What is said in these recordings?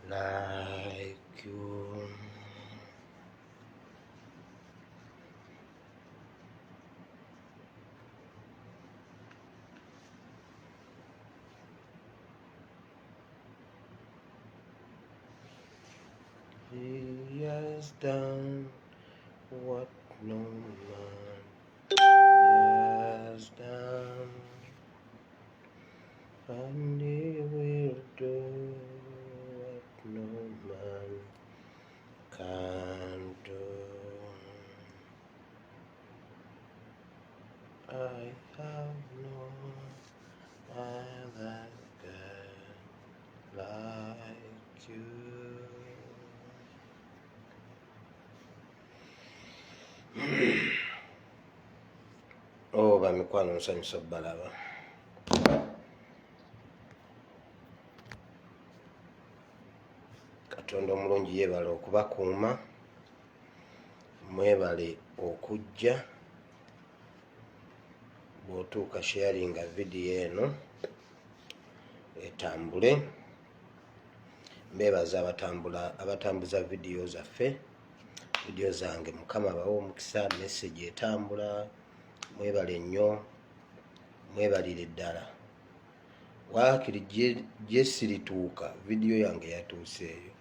Like you. He has done what no man has done, and he will do what no man can do. I have no other God like you. Oh, bamikwano nsanyusa balaba. Katonda omulungi yeebale okubakuuma, mwebale okujja bw'otuuka sharinga vidiyo eno etambule. Mbeebaza abatambuza vidiyo zaffe, vidiyo zange. Mukama abawe omukisa, message etambula. Mwebale nnyo, mwebalire ddala. Waakiri gye sirituuka vidiyo yange yatuuseeyo.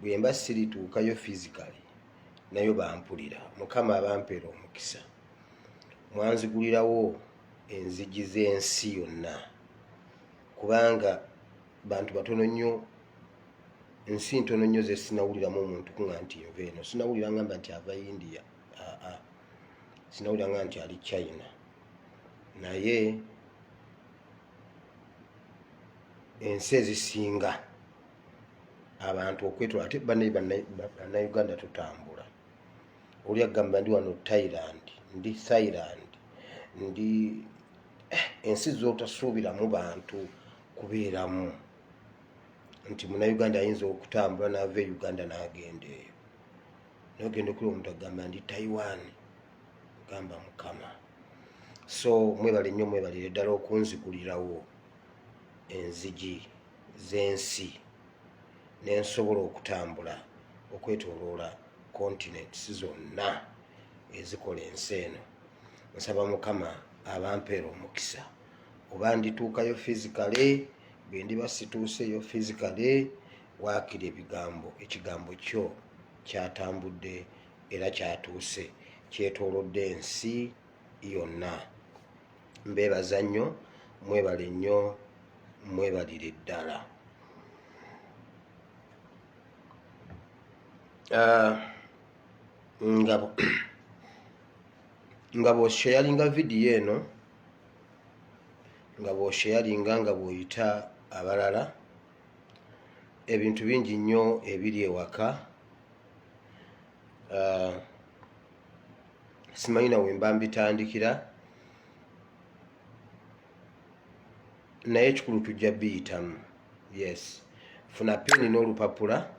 Bwe mba sirituukayo physically nayo bampulira. Mukama abampeera omukisa. Mwanzigulirawo enzigi z'ensi yonna, kubanga bantu batono nnyo, ensi ntono nnyo ze sinawuliramu omuntu kuŋŋa nti nva eno. Sinawulira ngamba nti ava India, sinawulira nga nti ali China, naye ensi ezisinga abantu okwetwala ate bannayuganda tutambula. Oli agamba ndi wano Thailand, ndi Thailand, ndi ensi z'otasuubiramu bantu kubeeramu, nti munnayuganda ayinza okutambula n'ava e Uganda n'agenda eyo. N'ogenda okuli omuntu agamba ndi Taiwan, gamba Mukama. So mwebale nnyo, mwebalire ddala okunzigulirawo enzigi z'ensi nensobola okutambula okwetooloola continents zonna ezikola ensi eno. Nsaba Mukama abampeera omukisa. Oba ndituukayo physically, bwe ndiba situuseeyo physically, waakiri ekigambo kyo kyatambudde era kyatuuse, kyetoolodde ensi yonna. Mbeebaza nnyo, mwebale nnyo, mwebalire ddala. Nga bw'osharinga vidiyo eno, nga bw'osharinga nga bw'oyita abalala, ebintu bingi nnyo ebiri ewaka. Simanyi nawe mba mbitandikira, naye ekikulu tujja biyitamu. Yes, funa peni n'olupapula.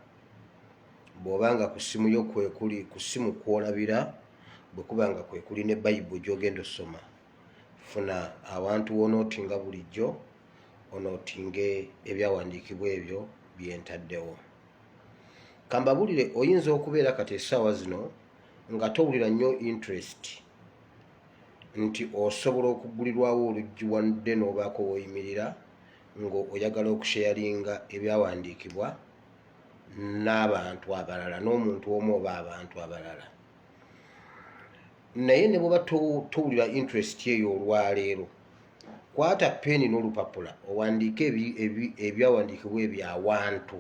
Bw'obanga ku ssimu yo kwekuli, ku ssimu kw'olabira, bwe kubanga kwekuli ne Bayibuli gy'ogenda osoma, funa awantu w'onootinga bulijjo, onootinge ebyawandiikibwa ebyo byentaddewo. Kambabulire, oyinza okubeera kati essaawa zino nga towulira nnyo interest nti osobola okugulirwawo oluggi wadde n'obaako w'oyimirira nga oyagala okusharinga ebyawandiikibwa n'abantu abalala, n'omuntu omu oba abantu abalala. Naye ne bw'oba towulira interest eyo olwaleero, kwata peni n'olupapula owandiike ebyawandiikibwa ebyo awantu,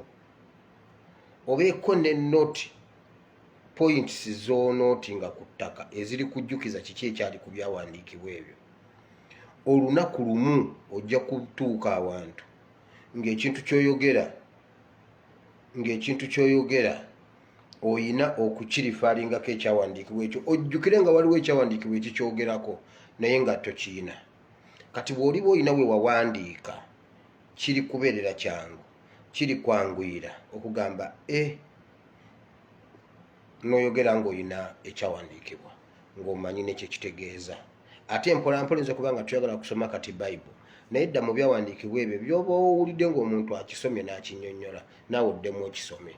obeeko ne note points z'onootinga ku ttaka eziri kujjukiza kiki ekyali ku byawandiikibwa ebyo. Olunaku lumu ojja kutuuka awantu ng'ekintu ky'oyogera oyina okukirifaalingako ekyawandiikibwa ekyo, ojjukire nga waliwo ekyawandiikibwa ekikyogerako naye nga tokiina. Kati bw'oliba olina we wawandiika kiri kubeerera kyangu, kiri kwanguyira okugamba n'oyogera ng'olina ekyawandiikibwa ng'omanyi nekyo kitegeeza. Ate mpolampola nze kubanga tuyagala kusoma kati Bible, naye dda mu byawandiikibwa ebyo byoba owulidde ng'omuntu akisomye n'akinnyonnyola, naawe oddemu okisome,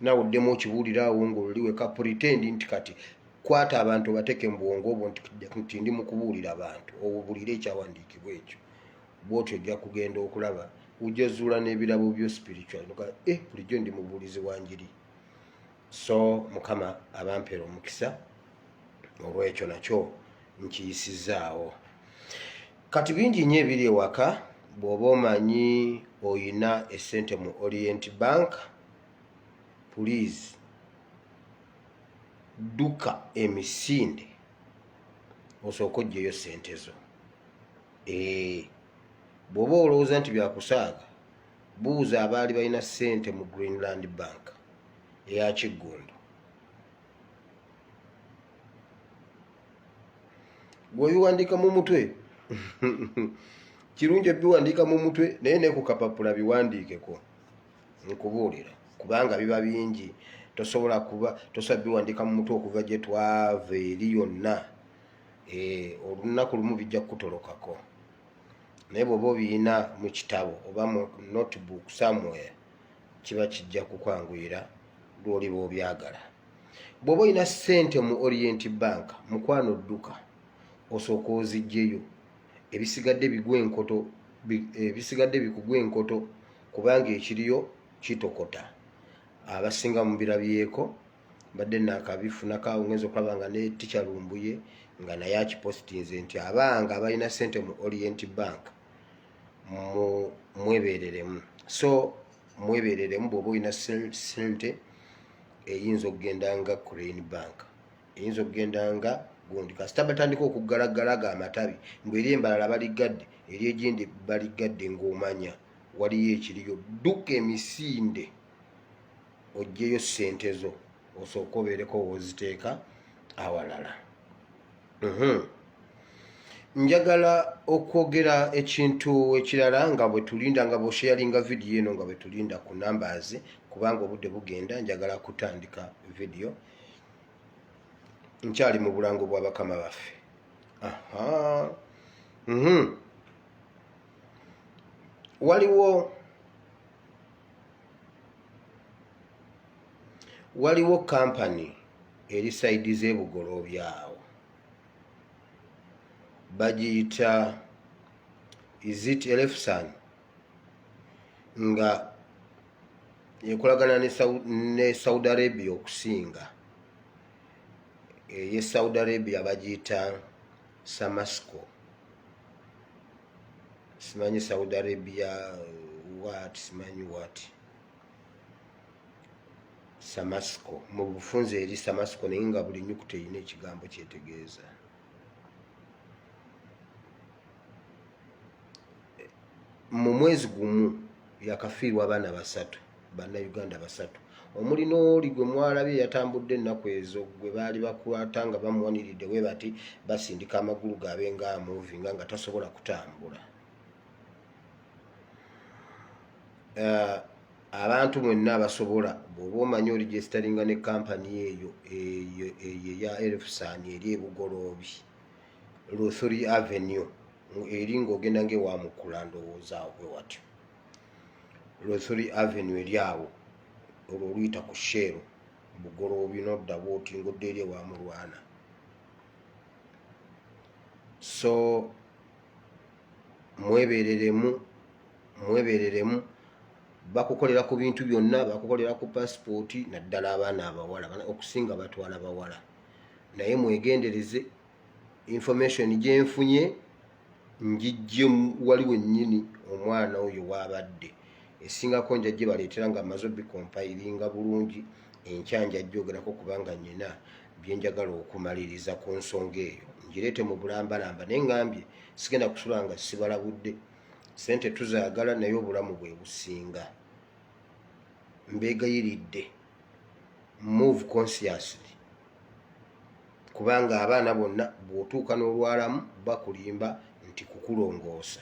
naawe oddemu okibuuliraawo ng'oli weka pretend nti kati kwata abantu bateeke mu bwongo obwo nti ndi mu kubuulira abantu, owubulire ekyawandiikibwa ekyo. Bw'otyo ojja kugenda okulaba, ojja zuula n'ebirabo byo spiritual noga bulijjo ndi mubuulizi wa njiri. So Mukama abampeera omukisa olw'ekyo nakyo nkiyisizaawo. Kati bingi nnyo ebiri ewaka. Bw'oba omanyi oyina essente mu Orient Bank, please dduka emisinde osooka oggyeyo ssente zo. Bw'oba olowooza nti byakusaaga, buuza abaali balina ssente mu Greenland Bank eya Kiggundu. Bw'obiwandiika mu mutwe kirungi ebiwandiika mu mutwe, naye ne ku kapapula biwandiikeko, nkubuulira, kubanga biba bingi. Tosobola biwandiika mu mutwe okuva gye twava eri yonna. Olunaku lumu bijja kutolokako. Naye bw'oba obiyina mu kitabo oba mu notebook somewhere, kiba kijja kukwanguyira lw'oliba obyagala. Bw'oba olina ssente mu Orient Bank, mukwano dduka osooka oziggyeyo, ebisigadde bikugwa enkoto, kubanga ekiriyo kitokota. Abasinga mu birabyeko badde naakabifunako awo, ngenza okulaba nga ne Teacher Lumbuye nga naye akipositinze nti abanga abalina ssente mu Orient Bank mwebeereremu. So mwebeereremu. Bw'oba olina ssente eyinza okugenda nga Crane Bank, eyinza okugenda nga gundi kasita batandika okugalagalaga amatabi ng'eri embalala baligadde, eri egindi baligadde ng'omanya waliyo ekiriyo. Dduka emisinde oggyeyo ssente zo osooka obeereko woziteeka awalala. Njagala okwogera ekintu ekirala nga bwe tulinda, nga bw'osharinga vidiyo eno nga bwe tulinda ku numbers, kubanga obudde bugenda. Njagala kutandika vidiyo. Nkyali mu bulango bwa bakama baffe. Waliwo kampani eri sayidi z'ebugoloobi awo, bagiyita Is it Elefsan, nga ekolagana ne Saudi Arabia okusinga. Ye Saudi Arabia bagiyita Samasco. Simanyi Saudi Arabia simanyi what. Samasco mu bufunze eri Samasco, naye nga buli nnyukuta erina ekigambo kyetegeeza. Mu mwezi gumu yakafiirwa abaana 3, Bannayuganda 3, omuli n'oli gwe mwalabye yatambudde ennaku ezo, gwe baali bakwata nga bamuwaniridde bwe bati basindika amagulu gaabe nga amuvinga nga tasobola kutambula. Abantu mwenna abasobola, bw'oba omanyi oligestaringa ne kampani eyo eya Elefsan eri ebugoloobi, Luthuli Avenue, eri ng'ogenda ng'ewamukula ndowooza bwe watyo. Luthuli Avenue eri awo, olwo oluyita ku Shell bugoloobi, n'odda bw'oti ng'odda eri ewamulwana. So mwebeereremu. Bakukolera ku bintu byonna, bakukolera ku passport, naddala abaana abawala okusinga batwala bawala. Naye mwegendereze. Information gye nfunye njijje waliwo nnyini omwana oyo wabadde, esingako njajje baleetera nga amaze obikompiringa bulungi, enkyanja ajjogerako kubanga nnyina byenjagala okumaliriza ku nsonga eyo, ngireete mu bulambalamba. Naye ngambye sigenda kusula nga sibalabudde. Sente tuzaagala, naye obulamu bwe businga. Mbeegayiridde move consciously, kubanga abaana bonna bw'otuuka n'olwalamu bakulimba nti kukulongoosa.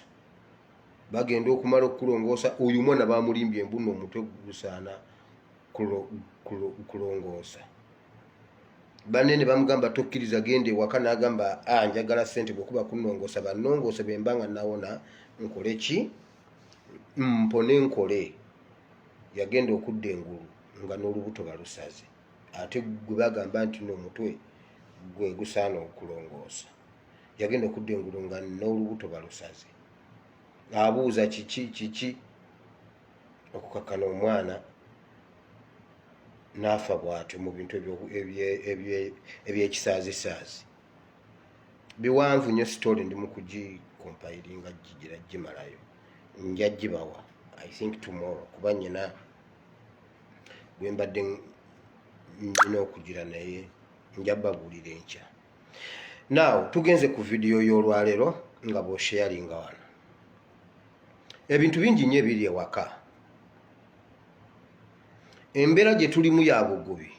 Bagenda okumala okukulongoosa, oyo omwana bamulimbye embuno omutwe gusaana kulongoosa. Banne ne bamugamba tokkiriza genda ewaka, n'agamba njagala ssente, bwekuba kunongoosa bannongoose bemba nga nawona nkole ki, mpone nkole. Yagenda okudda engulu nga n'olubuto balusaze, ate gwe bagamba nti n'omutwe gwe gusaana okulongoosa. Yagenda okudda engulu nga n'olubuto balusaze. Abuuza kiki okukakkana omwana n'afa bw'atyo mu bintu ebyekisaazisaazi. Biwanvu nnyo story, ndi mu kugikompilinga gigira gimalayo, nja gibawa I think tomorrow, kuba nnyina gwe mbadde nnyina okugira naye nja babuulira enkya. Now tugenze ku vidiyo y'olwaleero nga bw'osharinga wano. Ebintu bingi nnyo ebiri ewaka. Embeera gye tulimu ya bugubi.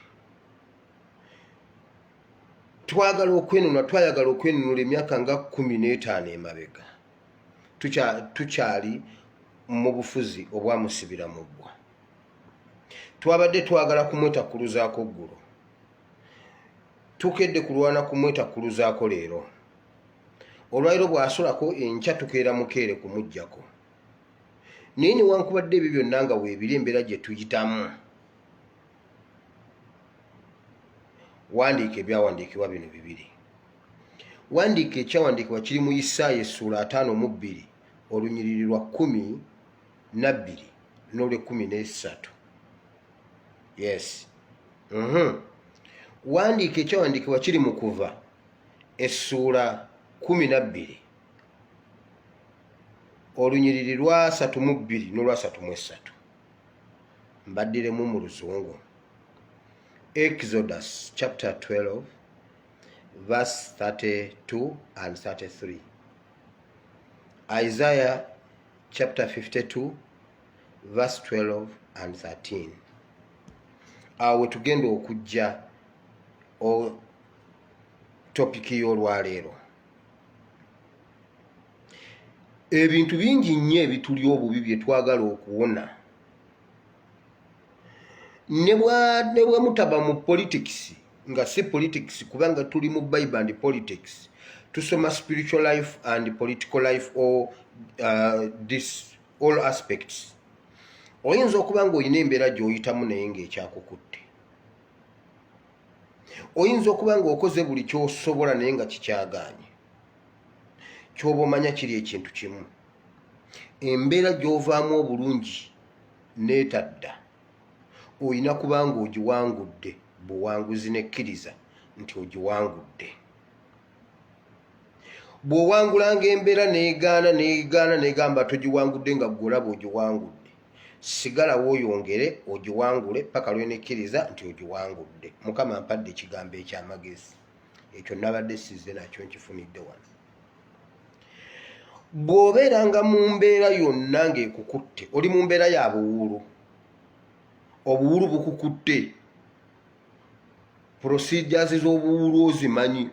Twayagala okwenunula emyaka nga 15 emabega. Tukyali mu bufuzi obwamusibira mu ggwa. Twabadde twagala kumwetakuluzaako ggulo. Tukedde kulwana kumwetakuluzaako leero. Olwaleero bw'asolako enkya tukeera mukeere kumuggyako. Naye newankubadde ebyo byonna nga weebiri embeera gye tuyitamu, wandiika ebyawandiikibwa bino bibiri. Wandiika ekyawandiikibwa kiri mu Isaaya essula 52 olunyiriri lwa 12 n'olwe13. Yes. Wandiika ekyawandiikibwa kiri mu Kuva essula 12 olunyiriri lwa 32 n'olwa 33. Mbaddiremu mu Luzungu. Exodus chapter 12 verse 32 and 33. Isaiah chapter 52 verse 12 and 13. Awe tugenda okujja topiki y'olwaleero. Ebintu bingi nnyo ebituli obubi bye twagala okuwona. Ne bwe mutaba mu politics, nga si politics kubanga tuli mu Bible and politics, tusoma spiritual life and political life, or this all aspects. Oyinza okuba ng'olina embeera gy'oyitamu naye ng'ekyakukutte. Oyinza okuba ng'okoze buli ky'osobola naye nga kikyagaanye. Ky'oba omanya kiri ekintu kimu. Embeera gy'ovaamu obulungi n'etadda, oyina kubanga ogiwangudde buwanguzi n'ekkiriza nti ogiwangudde. Bw'owangulanga embeera n'egaana n'egamba togiwangudde nga ggwe olaba ogiwangudde, sigalawo oyongere ogiwangule paka lwenekkiriza nti ogiwangudde. Mukama ampadde ekigambo eky'amagezi, ekyo nabadde sizze nakyo nkifunidde wano. Bw'obeeranga mu mbeera yonna ng'ekukutte, oli mu mbeera ya buwuulu, obuwuulu bukukutte, procedures z'obuwuulu ozimanyi,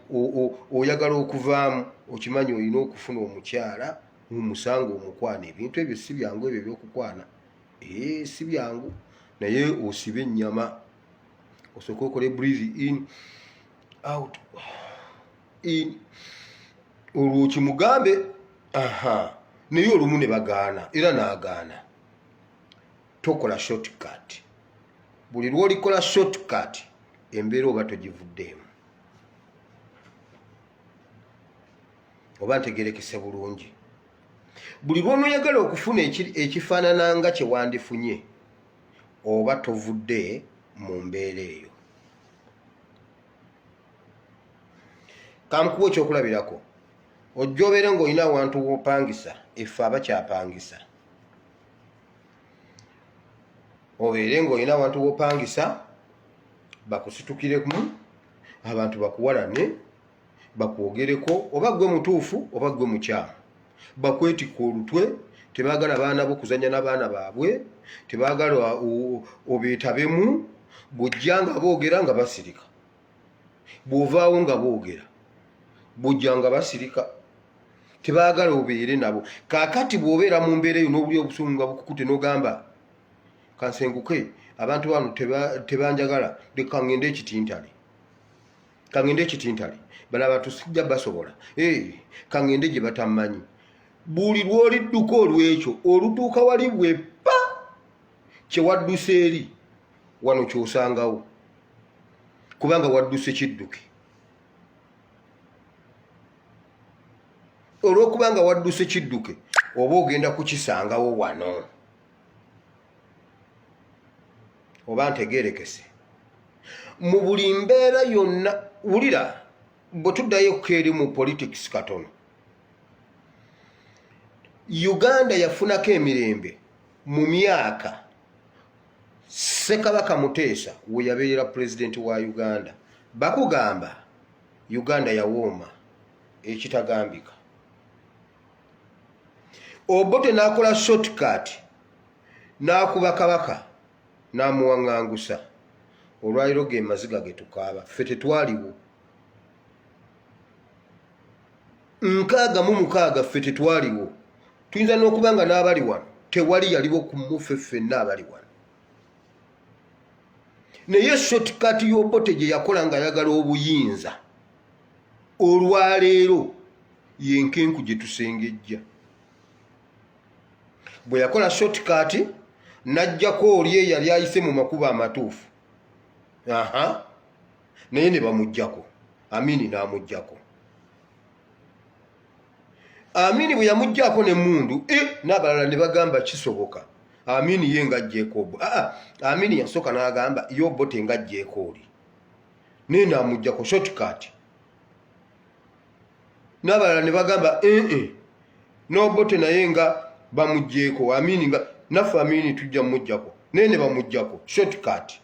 oyagala okuvaamu, okimanyi olina okufuna omukyala omusanga omukwana. Ebintu ebyo si byangu, ebyo ebyokukwana si byangu, naye osibe ennyama, osooke okole breathe in out in, olwo kimugambe naye olumu ne bagaana, era n'agaana. Tokola shortcut. Buli lw'olikola shortcut embeera oba togivuddeemu. Oba ntegerekese bulungi. Buli lw'onoyagala okufuna ekifaanana nga kye wandifunye, oba tovudde mu mbeera eyo. Kankuwa ekyokulabirako. Ojja obeere ng'olina awantu w'opangisa, effe abakyapangisa. Obeere ng'olina awantu w'opangisa, bakusitukiremu, abantu bakuwalane, bakwogereko, oba gwe mutuufu oba gwe mukyamu. Bakwetikka olutwe, tebaagala baana bo kuzannya n'abaana baabwe, tebaagala obeetabemu, bujja nga boogera nga basirika, bw'ovaawo nga boogera, bujja nga basirika, tebaagala obeere nabo. Kaakati bw'obeera mu mbeera eyo n'obuli obusungu nga bukukute n'ogamba kansenguke abantu bano tebanjagala, leka ngende ekitintale, kangende ekitintale, bano abantu sijja basobola, kangende gye batamanyi. Buli lw'olidduka olw'ekyo olutuuka wali bwe pa kye wadduse eri wano ky'osangawo, kubanga wadduse kidduke. Olw'okubanga wadduse kidduke oba ogenda kukisangawo wano. Oba ntegeerekese mu buli mbeera yonna. Wulira, bwe tuddayo keeri mu politics katono, Uganda yafunako emirembe mu myaka Ssekabaka Muteesa we yabeera pulezidenti wa Uganda. Bakugamba Uganda yawooma ekitagambika. Obote n'akola shortcut n'akuba Kabaka n'amuwaŋŋangusa. Olwaliro ge maziga ge tukaaba, ffe tetwaliwo. 66 ffe tetwaliwo. Tuyinza n'okuba nga n'abali wano tewali yaliwo ku muffe ffenna abali wano. Naye shortcut y'Obote gye yakola ng'ayagala obuyinza, olwaleero yenkenku gye tusengejja. Bwe yakola shortcut n'ajjako oli eyali ayise mu makubo amatuufu, naye ne bamuggyako. Amini n'amuggyako. Amini bwe yamuggyako n'emmundu, n'abalala ne bagamba kisoboka, Amini ye ng'ajjeeko. Amini yasooka n'agamba ye Obote ng'ajjeeko oli, naye n'amuggyako shortcut. N'abalala ne bagamba n'Obote naye nga bamuggyeko, Amini nga naffe Amini tujja muggyako, naye ne bamuggyako shortcut.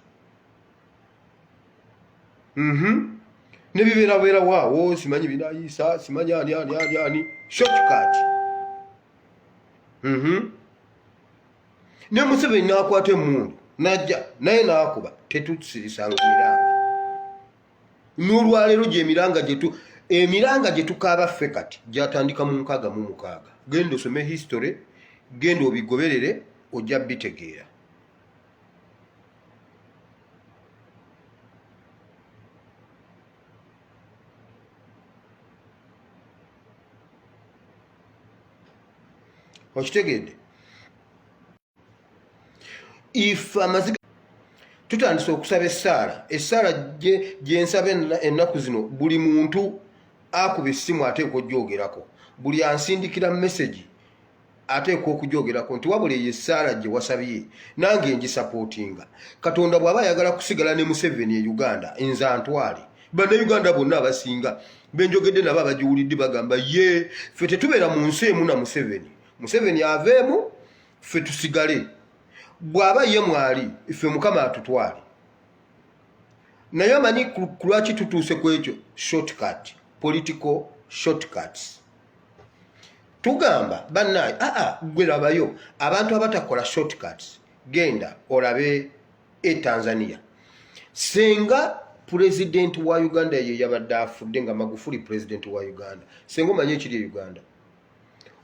Ne bibeerabeera waawo, simanyi binaayisa, simanyi ani shortcut. Ne Museveni n'akwata emmundu n'ajja naye n'akuba, tetusirisangiranga. N'olwaleero gye emiranga gye tukaaba ffe kati gyatandika mu 66. Genda osome history, genda obigoberere, ojja bitegeera. Okitegedde? Ife amaziga tutandise okusaba essaala gye nsaba ennaku zino, buli muntu akuba essimu ateekwa okugyogerako, buli ansindikira message ateekwa okugyogerako nti wabula eyo essaala gye wasabye nange ngisapootinga. Katonda bw'aba ayagala kusigala ne Museveni e Uganda, nze antwale. Bannayuganda bonna abasinga benjogedde nabo abagiwulidde bagamba ffe tetubeera mu nsi emu na Museveni aveemu, ffe tusigale. Bw'aba ye mwali, ffe Mukama atutwale. Naye amanyi ku lwaki tutuuse ku ekyo? Shortcut, political shortcuts. Tugamba bannaye, gwe labayo abantu abatakola shortcuts, genda olabe Tanzania. Senga pulezidenti wa Uganda ye yabadde afudde nga Magufuli pulezidenti wa Uganda, senga omanye ekiri e Uganda.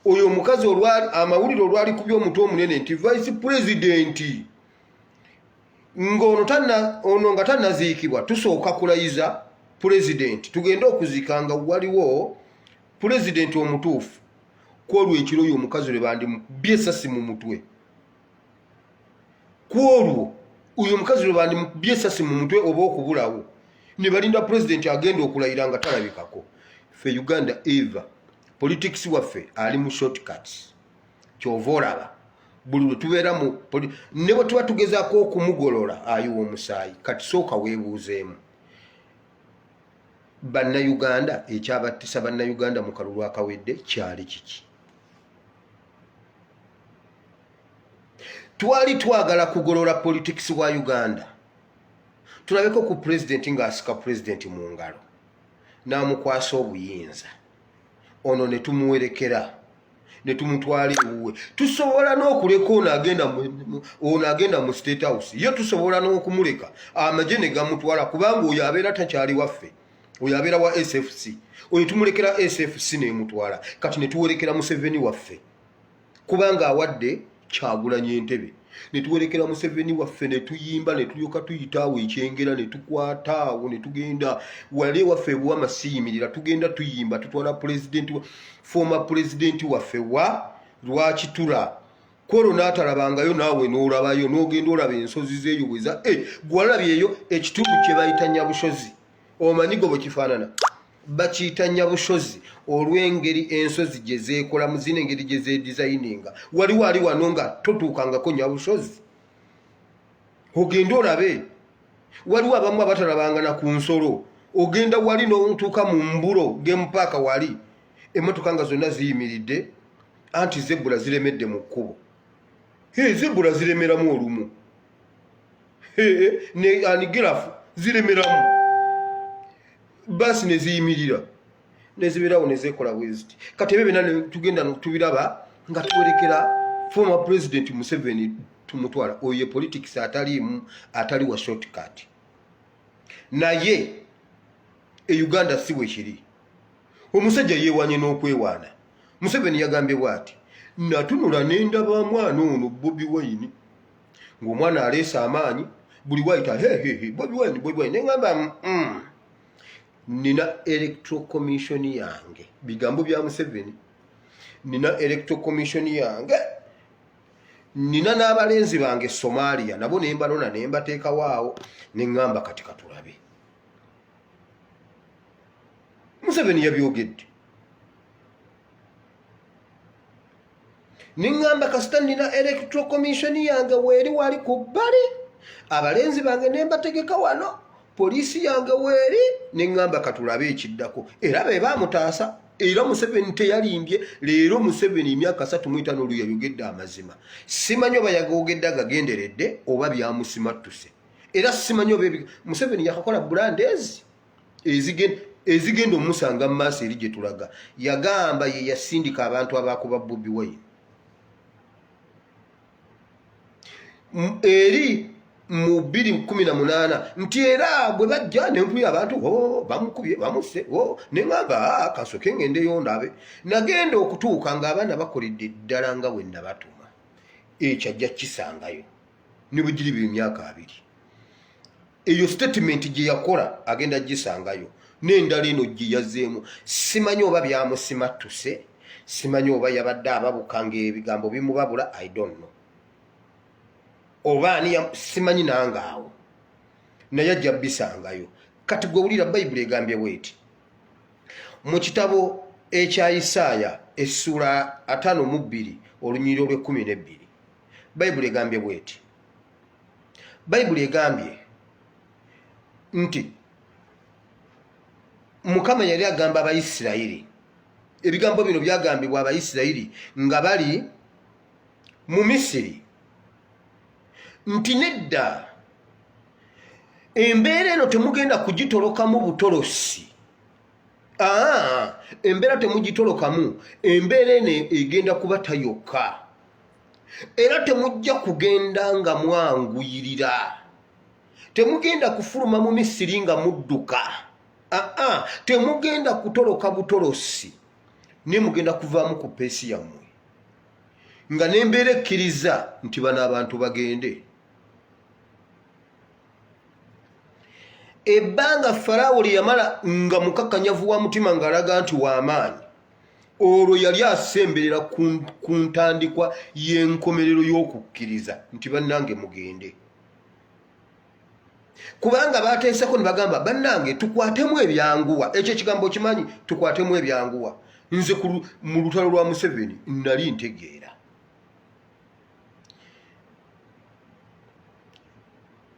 Oyo omukazi amawulire olwali ku by'omutwe omunene nti vice president ono nga tannaziikibwa, tusooka kulayiza president tugende okuziika nga waliwo president omutuufu. Kwolwo ekiro oyo omukazi lwe bandimubye essasi mu mutwe. Kwolwo oyo omukazi lwe bandimubye essasi mu mutwe oba okubulawo, ne balinda president agenda okulayira nga talabikako. Ffe Uganda eva politics waffe ali mu shortcuts. Kyova olaba buli lwe tubeera mu ne bwe tuba tugezaako okumugolola ayiwa omusaayi, kati sooka weebuuzeemu. Bannayuganda, ekyabattisa bannayuganda mu kalulu akawedde kyali kiki? Twali twagala kugolola politics wa Uganda, tulabeko ku president ng'asika president mu ngalo n'amukwasa obuyinza, ono ne tumuwerekera ne tumutwala ewuwe. Tusobola n'okuleka ono agenda mu State House, ye tusobola n'okumuleka amagye ne gamutwala, kubanga oyo abeera takyali waffe, oyo abeera wa SFC. Oyo tumulekera SFC n'emutwala, kati ne tuwerekera Museveni waffe, kubanga awadde Kyagulanyi entebe. Ne tuwerekera Museveni waffe ne tuyimba, ne tulyoka tuyitaawo ekyengera, ne tukwata awo ne tugenda wali waffe Buwama siyimirira, tugenda tuyimba, tutwala former president waffe wa Lwakitula. Kolo n'atalabangayo naawe n'olabayo, n'ogenda olaba ensozi zeeyo bweza gwalabyeyo ekitundu kye bayita Nyabushozi. Omanyi gwe bwe kifaanana, bakiyita Nyabushozi olw'engeri ensozi gye zeekolamu, zino engeri gye zeedizayininga. Waliwo ali wano nga totuukangako Nyabushozi, ogenda olabe. Waliwo abamu abatalabangana ku nsolo, ogenda wali n'otuuka mu Mbulo Game Park wali, emmotoka nga zonna ziyimiridde, anti zebula ziremedde mu kkubo. Zebula ziremeramu olumu, ne anigirafu ziremeramu, basi ne ziyimirira ne zibeerawo ne zeekola bweziti. Kati ebyo byonna tugenda tubiraba nga tuwerekera former president Museveni tumutwala. Oyo ye politics atali wa shortcut. Naye Uganda si bwe kiri. Omusajja yeewanye n'okwewaana. Museveni yagambye bw'ati, natunula n'endaba mwana ono Bobi Wine, ng'omwana aleese amaanyi, buli wayita Bobi Wine, ne ngamba nina electoral commission yange, bigambo bya Museveni, nina electoral commission yange, nina n'abalenzi bange Somalia, nabo ne mbalona ne mbateekawo awo, ne ngamba kati katulabe. Museveni yabyogedde. Ningamba kasita nina electoral commission yange weeri wali ku bbali, abalenzi bange ne mbategeka wano, poliisi yange weeri, ningamba katulabe ekiddako. Era be baamutaasa, era Museveni teyalimbye. Leero Museveni emyaka 35 olwo yayogedde amazima. Simanyi oba yagogedde agagenderedde oba byamusimattuse. Era simanyi oba Museveni yakakola brandes ezigenda omusanga mu maaso eri gye tulaga. Yagamba ye yasindika abantu abakuba Bobi Wine. Eri mu 2018 nti era bwe bajja ne mpulira abantu bamukubye bamuse ne ngamba kasoke ngendeyo ndabe. Nagenda okutuuka ng'abaana bakoledde ddala nga bwe nabatuma. Ekyajja kisangayo ne bwe giri emyaka 2. Eyo statement gye yakola agenda gisangayo n'endala eno gye yazzeemu. Simanyi oba byamusimattuse, simanyi oba yabadde ababukanga ebigambo bimubabula, I don't know. Oba ani simanyi nange awo, naye ajja bisangayo. Kati gwe wulira Bayibuli egambye bw'eti mu kitabo ekya Isaaya essula 52 olunyiriro lwe 12. Bayibuli egambye bw'eti, Bayibuli egambye nti Mukama yali agamba Abayisirayiri, ebigambo bino byagambibwa Abayisirayiri nga bali mu Misiri, nti nedda embeera eno temugenda kugitolokamu butolosi. Embeera temugitolokamu, embeera eno egenda kubatayoka. Era temujja kugenda nga mwanguyirira, temugenda kufuluma mu Misiri nga mudduka. Temugenda kutoloka butolosi, ne mugenda kuvaamu ku peesi yammwe nga n'embeera ekkiriza nti bano abantu bagende. Ebbanga Falaawo lye yamala nga mukakkanyavu wa mutima ng'alaga nti w'amaanyi, olwo yali asemberera ku ntandikwa y'enkomerero y'okukkiriza nti bannange mugende. Kubanga bateeseko ne bagamba bannange tukwatemu ebyanguwa. Ekyo ekigambo kimanyi, tukwatemu ebyanguwa. Nze mu lutalo lwa Museveni nali ntegeera.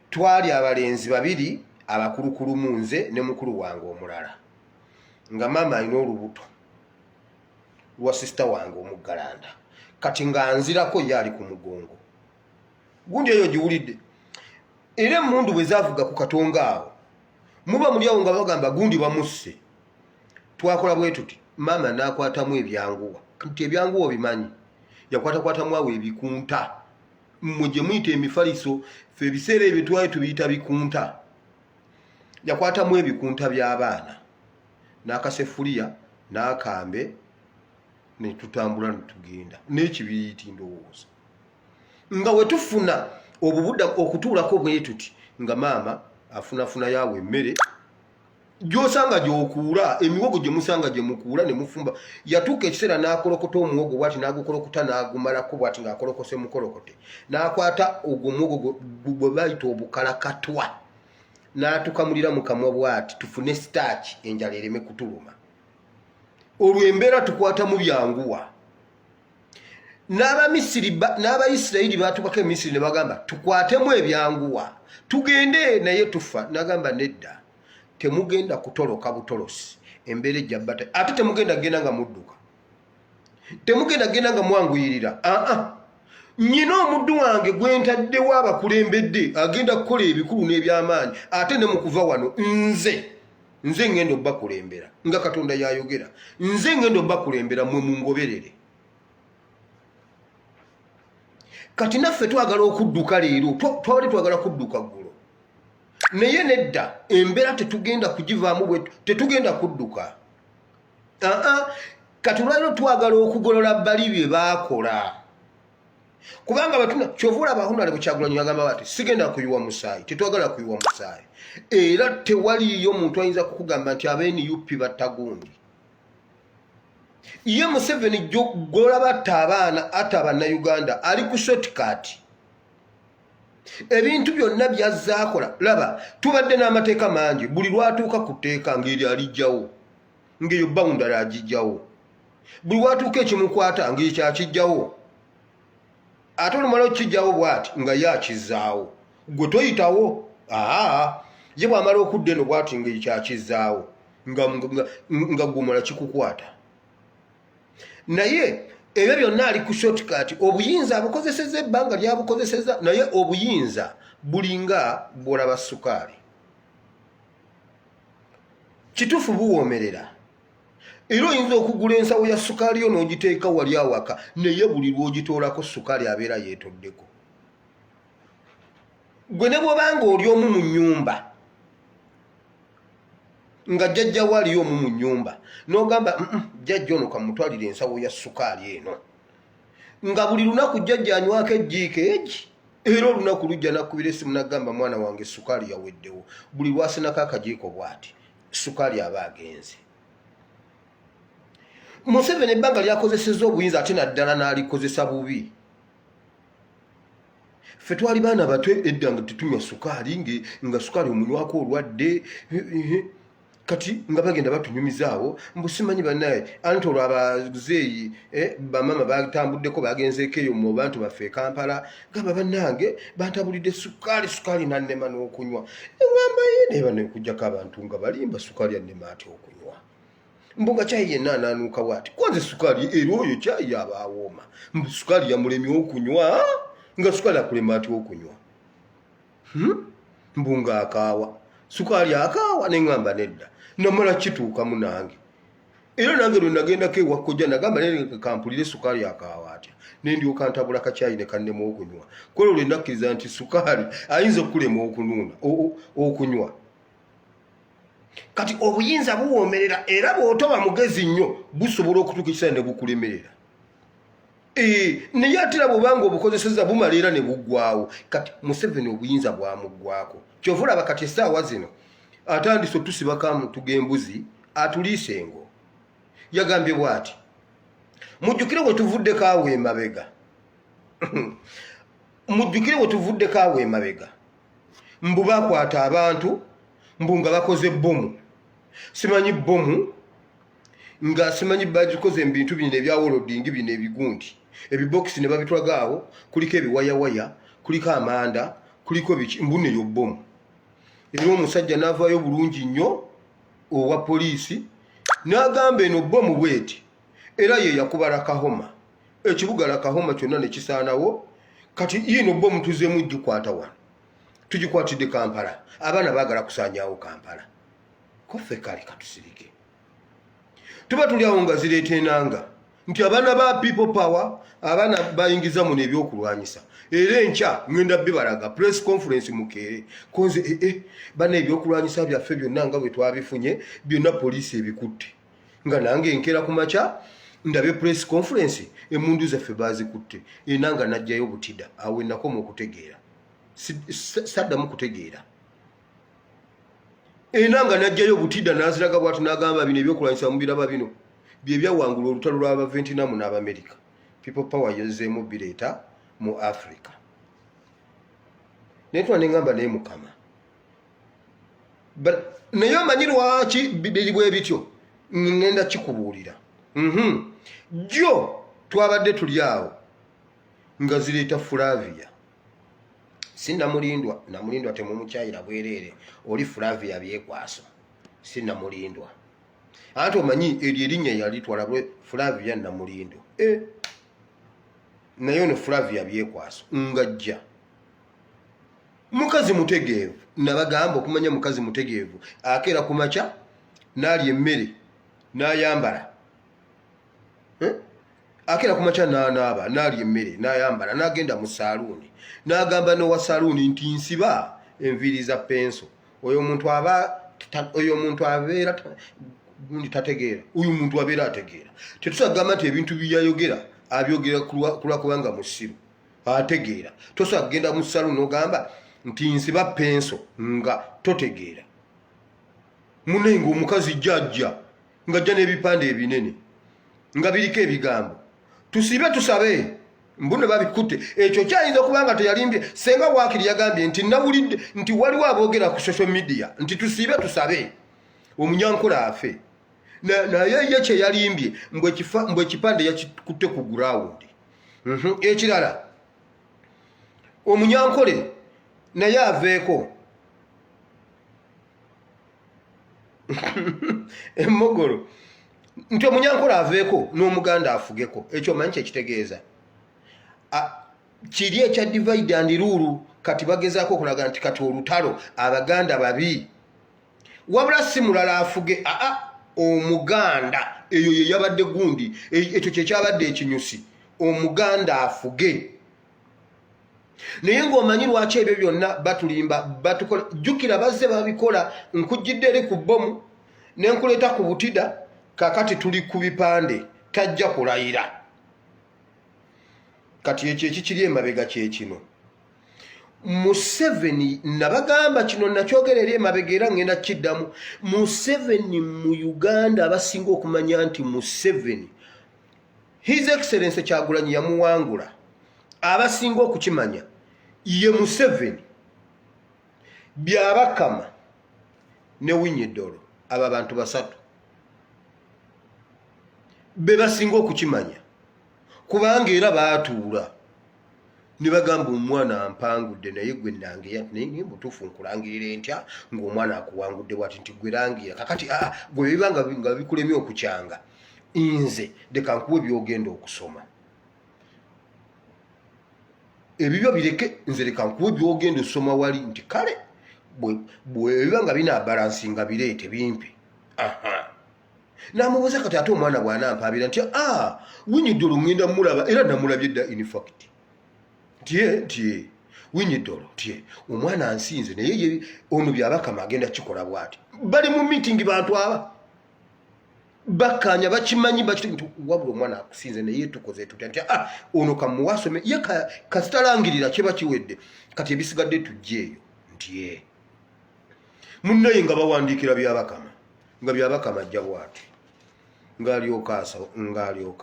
Twali abalenzi 2, abakulukulu mu nze ne mukulu wange omulala, nga maama alina olubuto lwa sisita wange omuggalanda, kati nga nzirako ye ali ku mugongo. Gundi eyo giwulidde. Era emmundu bwe zaavuga ku katonga awo, muba muli awo nga bagamba gundi bamusse. Twakola bwe tuti, maama n'akwatamu ebyanguwa nti ebyanguwa obimanyi yakwatakwata mwawe ebikunta mmwe gye muyita emifaliso ffe ebiseera ebyo twali tubiyita bikunta yakwatamu ebikunta by'abaana n'akasefuliya n'akambe ne tutambula ne tugenda n'ekibiriiti ndowooza nga we tufuna obubudda okutuulako bwe tuti nga maama afunafuna yawe emmere gy'osanga gy'okuula emiwogo gye musanga gye mukuula ne mufumba yatuuka ekiseera n'akolokota omuwogo bw'ati n'agukolokota n'agumalako bw'ati ng'akolokose mukolokote n'akwata ogwo muwogo gwe bayita obukalakatwa n'atukamulira mu kamwa bw'ati tufune sitaaki enjala ereme kutuluma olwo embeera tukwata mu byanguwa n'abayisirayiri baatubako emisiri ne bagamba tukwatemu ebyanguwa tugende naye tufa n'agamba nedda temugenda kutoloka butolosi embeera ejjabbata ate temugenda genda nga mudduka temugenda genda nga mwanguyirira nyina omuddu wange gwe ntaddewo abakulembedde agenda kukola ebikulu n'ebyamaanyi ate ne mu kuva wano nze ngenda obbakulembera nga Katonda yayogera nze ngenda obbakulembera mwe mungoberere kati naffe twagala okudduka leero twali twagala kudduka ggulo naye nedda embeera tetugenda kugivaamu bwetu tetugenda kudduka kati lwaliro twagala okugolola bali bye baakola kubanga batuna kyovula abahunale Kyagulanyi yagamba bati sigenda kuyiwa musaayi tetwagala kuyiwa musaayi era tewaliyo muntu ayinza kukugamba nti abeeni battagundi ye Museveni golola batta abaana ate Bannayuganda ali ku shortcut ebintu byonna byazaakola laba tubadde n'amateeka mangi buli lwatuuka ku tteeka ngeri alijjawo ng'eyo boundary agijjawo buli lwatuuka ekimukwata ngeri kyakijjawo ate olumala okijjawo bw'ati nga ye akizaawo gwe toyitawo ye bw'amala okudda eno bw'ati ngeri kyakizaawo nga gumala kikukwata naye ebyo byonna ali ku shortcut obuyinza abukozeseza ebbanga lyabukozeseza naye obuyinza bulinga bw'olaba sukaali kituufu buwoomerera era oyinza okugula ensawo ya sukaali yo n'ogiteeka wali awaka naye buli lw'ogitoolako sukaali abeera yeetoddeko gwe ne bw'obanga oli omu mu nnyumba nga jjajjawo aliyo omu mu nnyumba n'ogamba jjajja ono kamutwalira ensawo ya sukaali eno nga buli lunaku jjajja anywako ejjiiko egi era olunaku lujja nakubira essimu nagamba mwana wange sukaali yaweddewo buli lwasenako akajiiko bw'ati sukaali aba agenze Museveni ebbanga lyakozeseza obuyinza ate naddala n'alikozesa bubi ffe twali baana bato edda nga tetunywa sukaali nga sukaali omunywako olwadde kati nga bagenda batunyumizaawo mbusimanyi bannaye anti olwo abazeeyi bamama batambuddeko bagenzeeko eyo mu bantu baffe e Kampala gamba bannange bantabulidde sukaali nannema n'okunywa eŋŋamba ye neeba nekuggyako abantu nga balimba sukaali annema ati okunywa mbunga caayi yenna anaanuuka bw'ati kwanze sukaali era oyo caayi abaawooma mbu sukaali yamulemye okunywa nga sukaali akulema ati okunywa mbunga akaawa sukaali akaawa neŋŋamba nedda namala kituukamu nange era nange lwe nagendako ewa kkojja nagamba naye kampulire sukaali akaawa atya nendyoka ntabula kacaayi ne kannema okunywa kwolwo lwe nakkiriza nti sukaali ayinza okukulema okunywa kati obuyinza buwoomerera era bw'otoba mugezi nnyo busobola okutuuka ekiseera ne bukulemerera naye atera bw'obanga obukozeseza bumala era ne buggwawo kati Museveni obuyinza bwamuggwako kyova olaba kati essaawa zino atandise otusibako amuntu g'embuzi atuliise engo yagambye bw'ati mujjukire bwe tuvuddeko awo emabega mbu bakwata abantu mbu nga bakoze bbomu simanyi bbomu nga simanyi bagikoze mu bintu bino ebyawolodingi bino ebigundi ebibokisi ne babitwaga awo kuliko ebiwayawaya kuliko amanda kuliko biki mbu neyo bbomu era omusajja n'avaayo bulungi nnyo owa poliisi n'agamba eno bbomu bweti era ye yakuba Lakahoma ekibuga Lakahoma kyonna ne kisaanawo kati yino bbomu tuzeemu gikwata wano tugikwatidde Kampala abaana baagala kusaanyaawo Kampala koffe kale katusirike tuba tuli awo nga zireeta enanga nti abaana ba people power abaana bayingiza mu ebyokulwanyisa era enkya ngenda bibalaga press conference mukeere konze bana ebyokulwanyisa byaffe byonna nga bwe twabifunye byonna poliisi ebikutte nga nange enkera ku makya ndabe press conference emundu zaffe bazikutte enanga najjayo butida awe nakoma okutegeera saddamu kutegeera enanga najjayo butida naziraga bwatu nagamba bino ebyokulwanyisa mubiraba bino byebyawangula olutalo lw'aba Vietnam n'Abamerika people power yezeemu bireeta mu Africa netwa nengamba naye mukama naye omanyi lwaki biri bwe bityo ngenda kikubuulira jo twabadde tuli awo nga zireeta Flavia namulindwa temumukyayira bwereere oli Flavia byekwaso sinamulindwa anti omanyi eryo erinnya yalitwala bwe Flavia namulindo naye ono Flavia byekwaso ngajja mukazi mutegeevu nabagamba okumanya mukazi mutegeevu akeera ku makya n'alya emmere n'ayambala akeera ku makya n'anaaba n'alya emmere n'ayambala n'agenda mu saaluuni n'agamba n'owa saaluuni nti nsiba enviiri za penso oyo muntu abeera tategeera uyu muntu abeera ategeera tetusagamba nti ebintu byayogera abyogera kulwakubanga musiru ategeera tosobola kugenda mu saaluuni n'ogamba nti nsiba penso nga totegeera munenga omukazi jjajja ngajja n'ebipande ebinene nga biriko ebigambo tusibe tusabe mbune babikutte ekyo kyayinza okubanga teyalimbye senga waakiri yagambye nti nawulidde nti waliwo aboogera ku social media nti tusibe tusabe omunyankula afe naye ye kyeyalimbye mbwe ekipande yakikutte ku gurawundi ekirala omunyankole naye aveeko emogolo nti omunyankole aveeko n'omuganda afugeko ekyo manyi kyekitegeeza kiri ekya divide and rule kati bagezaako okulaga nti kati olutalo abaganda babi wabula si mulala afuge omuganda eyo ye yabadde gundi ekyo kyekyabadde ekinyusi omuganda afuge naye ng'omanyi lwaki ebyo byonna batulimba batukola jjukira bazze babikola nkujjidde eri ku bbomu nenkuleeta ku butida kakati tuli ku bipande tajja kulayira kati ekyo ekikiri emabega kyekino Museveni nabagamba kino nakyogera eri emabega era ngenda kiddamu Museveni mu Uganda abasinga okumanya nti Museveni His Excellency Kyagulanyi yamuwangula abasinga okukimanya ye Museveni Byabakama ne Winyedolo aba bantu basatu be basinga okukimanya kubanga era baatuula ne bagamba omwana ampangudde naye gwe nange naye mutuufu nkulangirira entya ng'omwana akuwangudde bwati nti gwe langira kakati gwe bibanga nga bikulemye okukyanga nze leka nkuwe byogenda okusoma ebibyo bireke nze leka nkuwe byogenda osoma wali nti kale bwe bibanga binaabalansi nga bireete bimpe namubuuza kati ate omwana bw'anampaabira nti Winyedolo ngenda mulaba era namulabye dda in fact tie Winyedolo tie omwana ansinze naye ono Byabakama agenda kikola bwati bali mu meeting bantu aba bakanya bakimanyi nti wabula omwana akusinze naye tukoze tutya nti ono kamuwasome ye kasitalangirira kye bakiwedde kati ebisigadde tujjeeyo nti munnaye nga bawandiikira Byabakama nga Byabakama ajja bwati ng'alyoka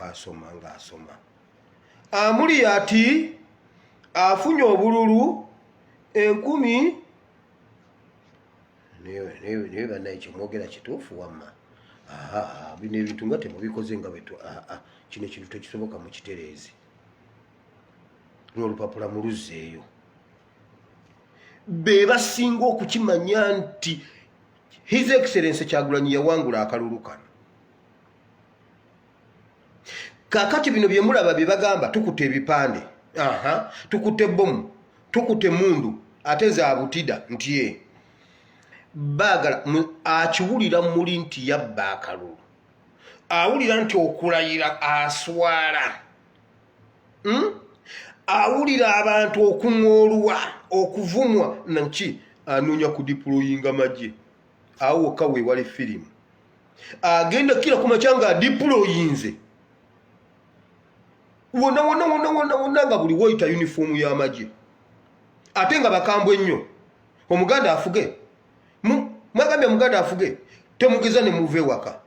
asoma ng'asoma amuli ati afunye obululu 10,000 naye bannaye kyemwogera kituufu wamma bino ebintu nga temubikoze nga kino ekintu tekisoboka mu kitereezi n'olupapula muluzzeeyo be basinga okukimanya nti His Excellency Kyagulanyi yawangula akalulu kano kakati bino bye mulaba bye bagamba tukutte ebipande tukutte bbomu tukutte mundu ate za butida nti baagala akiwulira muli nti yabba akalulu awulira nti okulayira aswala, awulira abantu okuŋoolwa okuvumwa naki anoonya kudiployinga magye. Awo wokka weewale firimu agenda kira ku makya nga adiployinze wonna nga buli woyita yunifoomu y'amagye ate nga bakambwe ennyo. Omuganda afuge mwagambye omuganda afuge temugeza ne muva ewaka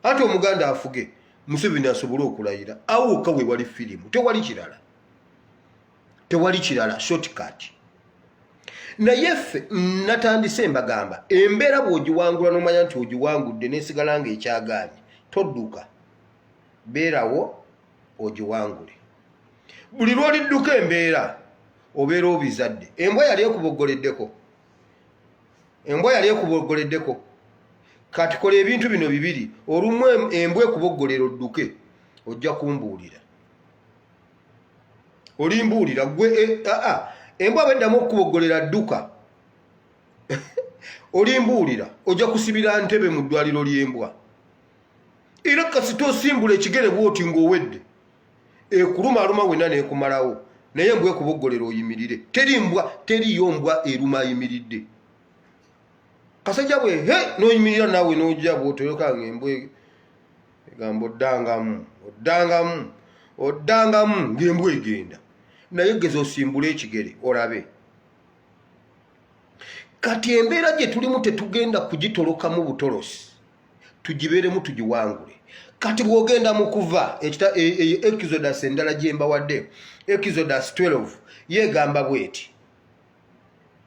ate omuganda afuge Museveni asobole okulayira. Awo wokka weewali firimu, tewali kirala shortcut. Naye ffe natandise mbagamba embeera bw'ogiwangula n'omanya nti ogiwangudde n'esigala nga ekyagaanye todduka, beerawo ogiwangule. Buli lw'olidduka embeera obeera obizadde. Embwa yali ekuboggoleddeko. Kati kola ebintu bino bibiri, olumu embwa ekuboggolera odduke ojja kumbuulira. Olimbuulira gwe embwa bweddamu okuboggolera dduka olimbuulira ojja kusibira ntebe mu ddwaliro ly'embwa. Era kasita osimbula ekigere bw'oti ng'owedde ekulumaaluma wenna n'ekumalawo, naye embwa ekuboggolera oyimirire. Teriyo mbwa eruma ayimiridde. Kasajja bwe n'oyimirira naawe n'ojja bw'otoyokanga embwa egamba oddangamu ng'embwa egenda. Naye geza osimbule ekigere olabe. Kati embeera gye tulimu tetugenda kugitolokamu butolosi, tugibeeremu tugiwangule. Kati bw'ogenda mu kuva Exodus endala gye mbawadde, Exodus 12 yeegamba bw'eti.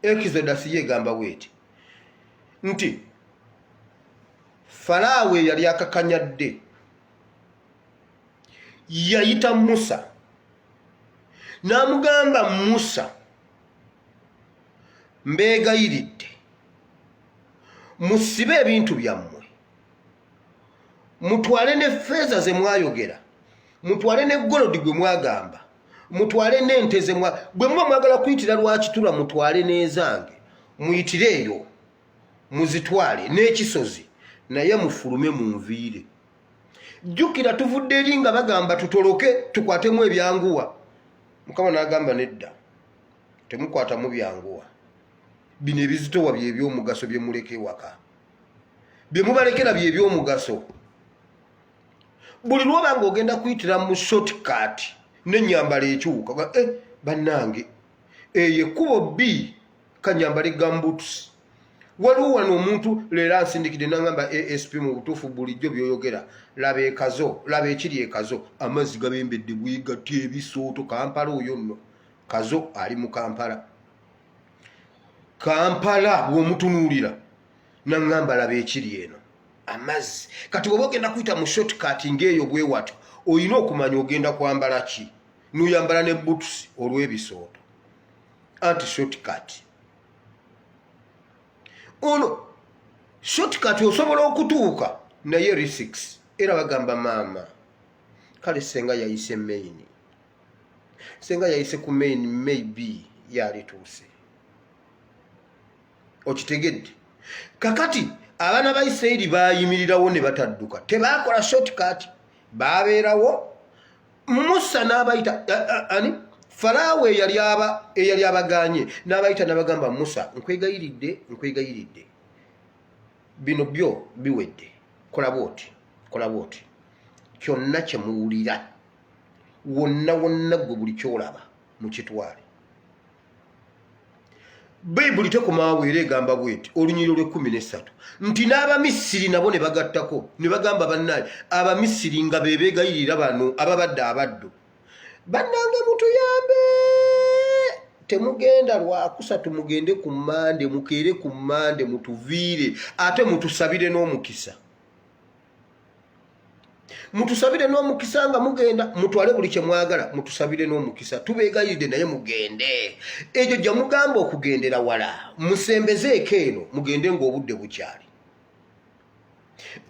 Exodus yeegamba bw'eti nti Falaawo yali akakanyadde yayita Musa n'amugamba, Musa mbeegayiridde musibe ebintu byammwe, mutwale ne ffeeza ze mwayogera, mutwale ne golodi gwe mwagamba, mutwale n'ente ze bwe muba mwagala kuyitira lwakitula mutwale n'ezange, muyitire eyo muzitwale n'ekisozi, naye mufulume munviire. Jjukira tuvudde eri nga bagamba tutoloke tukwatemu ebyanguwa. Mukama n'agamba nedda, temukwatamu byanguwa. Bino ebizitowa bye ebyomugaso bye muleke ewaka, bye mubalekera bye ebyomugaso. Buli lwoba ng'ogenda kuyitira mu shortcut n'ennyambala ekyuka, bannange eyo ekkubo bbi kanyambale gambutusi. Waliwo wano omuntu leero ansindikidde n'agamba ASP mu butuufu bulijjo byoyogera laba ekiri ekazo, amazzi gabembedde bwegatti ebisooto. Kampala oyo nno, kazo ali mu Kampala bw'omutunuulira n'aŋŋamba laba ekiri eno amazzi. Kati bw'oba ogenda kuyita mu shortcut ng'eyo bwe watyo, olina okumanya ogenda kwambala ki. N'oyambala ne butusi olw'ebisooto, anti shortcut. Ono shortcut osobola okutuuka naye risks. Era bagamba maama kale senga yayise main, senga yayise ku main, maybe yalituuse. Okitegedde? Kakati abaana ba Isirayiri bayimirirawo ne batadduka, tebaakola shortcut, baabeerawo. Musa n'abayita Falaawo eyali abaganye n'abayita n'abagamba, Musa nkwegayiridde bino byo biwedde, kola bw'oti kyonna kye muwulira wonna gwe buli kyolaba mukitwale. Bayibuli tekomaawo era egamba bw'eti, Olunyiriro lw'13 nti n'Abamisiri nabo ne bagattako ne bagamba bannaye, Abamisiri nga be beegayirira bano ababadde abaddu, bannange mutuyambe, temugenda lwakusatu mugende ku Mmande, mukeere ku Mmande mutuviire, ate mutusabire n'omukisa. Mutusabire n'omukisa nga mugenda, mutwale buli kye mwagala, mutusabire n'omukisa, tubeegayiride naye mugende. Ekyo gye mugamba okugendera wala, musembezeeko eno mugende ng'obudde bukyali.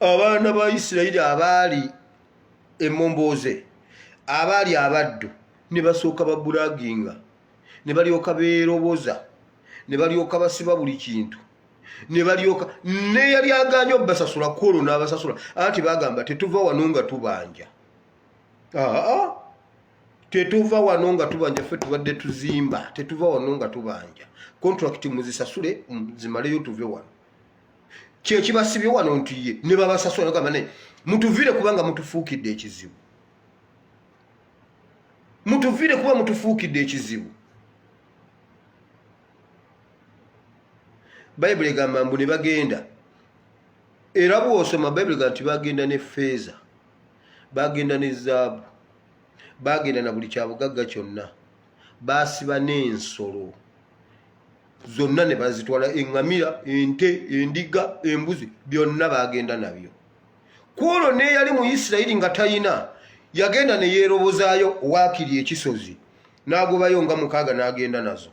Abaana ba Isirayiri abaali emmombooze, abaali abaddu, ne basooka babulaginga, ne balyoka beeroboza, ne balyoka basiba buli kintu, ne balyoka ne yali aganya obbasasula kwolwo n'abasasula anti bagamba tetuva wano nga tubanja. Tetuva wano nga tubanja, ffe tubadde tuzimba, tetuva wano nga tubanja. Contract muzisasule zimaleyo tuve wano. Kye kibasibye wano nti ye ne babasasula n'agamba ne mutuvire kubanga mutufuukidde ekizibu. Mutuvire kuba mutufuukidde ekizibu. Bayibuli egamba mbu ne bagenda. Era bw'osoma Bayibuli egamba nti bagenda ne ffeeza, bagenda ne zaabu, bagenda na buli kyabugagga kyonna, baasiba n'ensolo zonna ne bazitwala, eŋŋamira, ente, endiga, embuzi, byonna bagenda nabyo. Kwolwo ne yali mu Isirayiri nga tayina, yagenda ne yeerobozaayo waakiri ekisozi, n'agobayo nga 6 n'agenda nazo.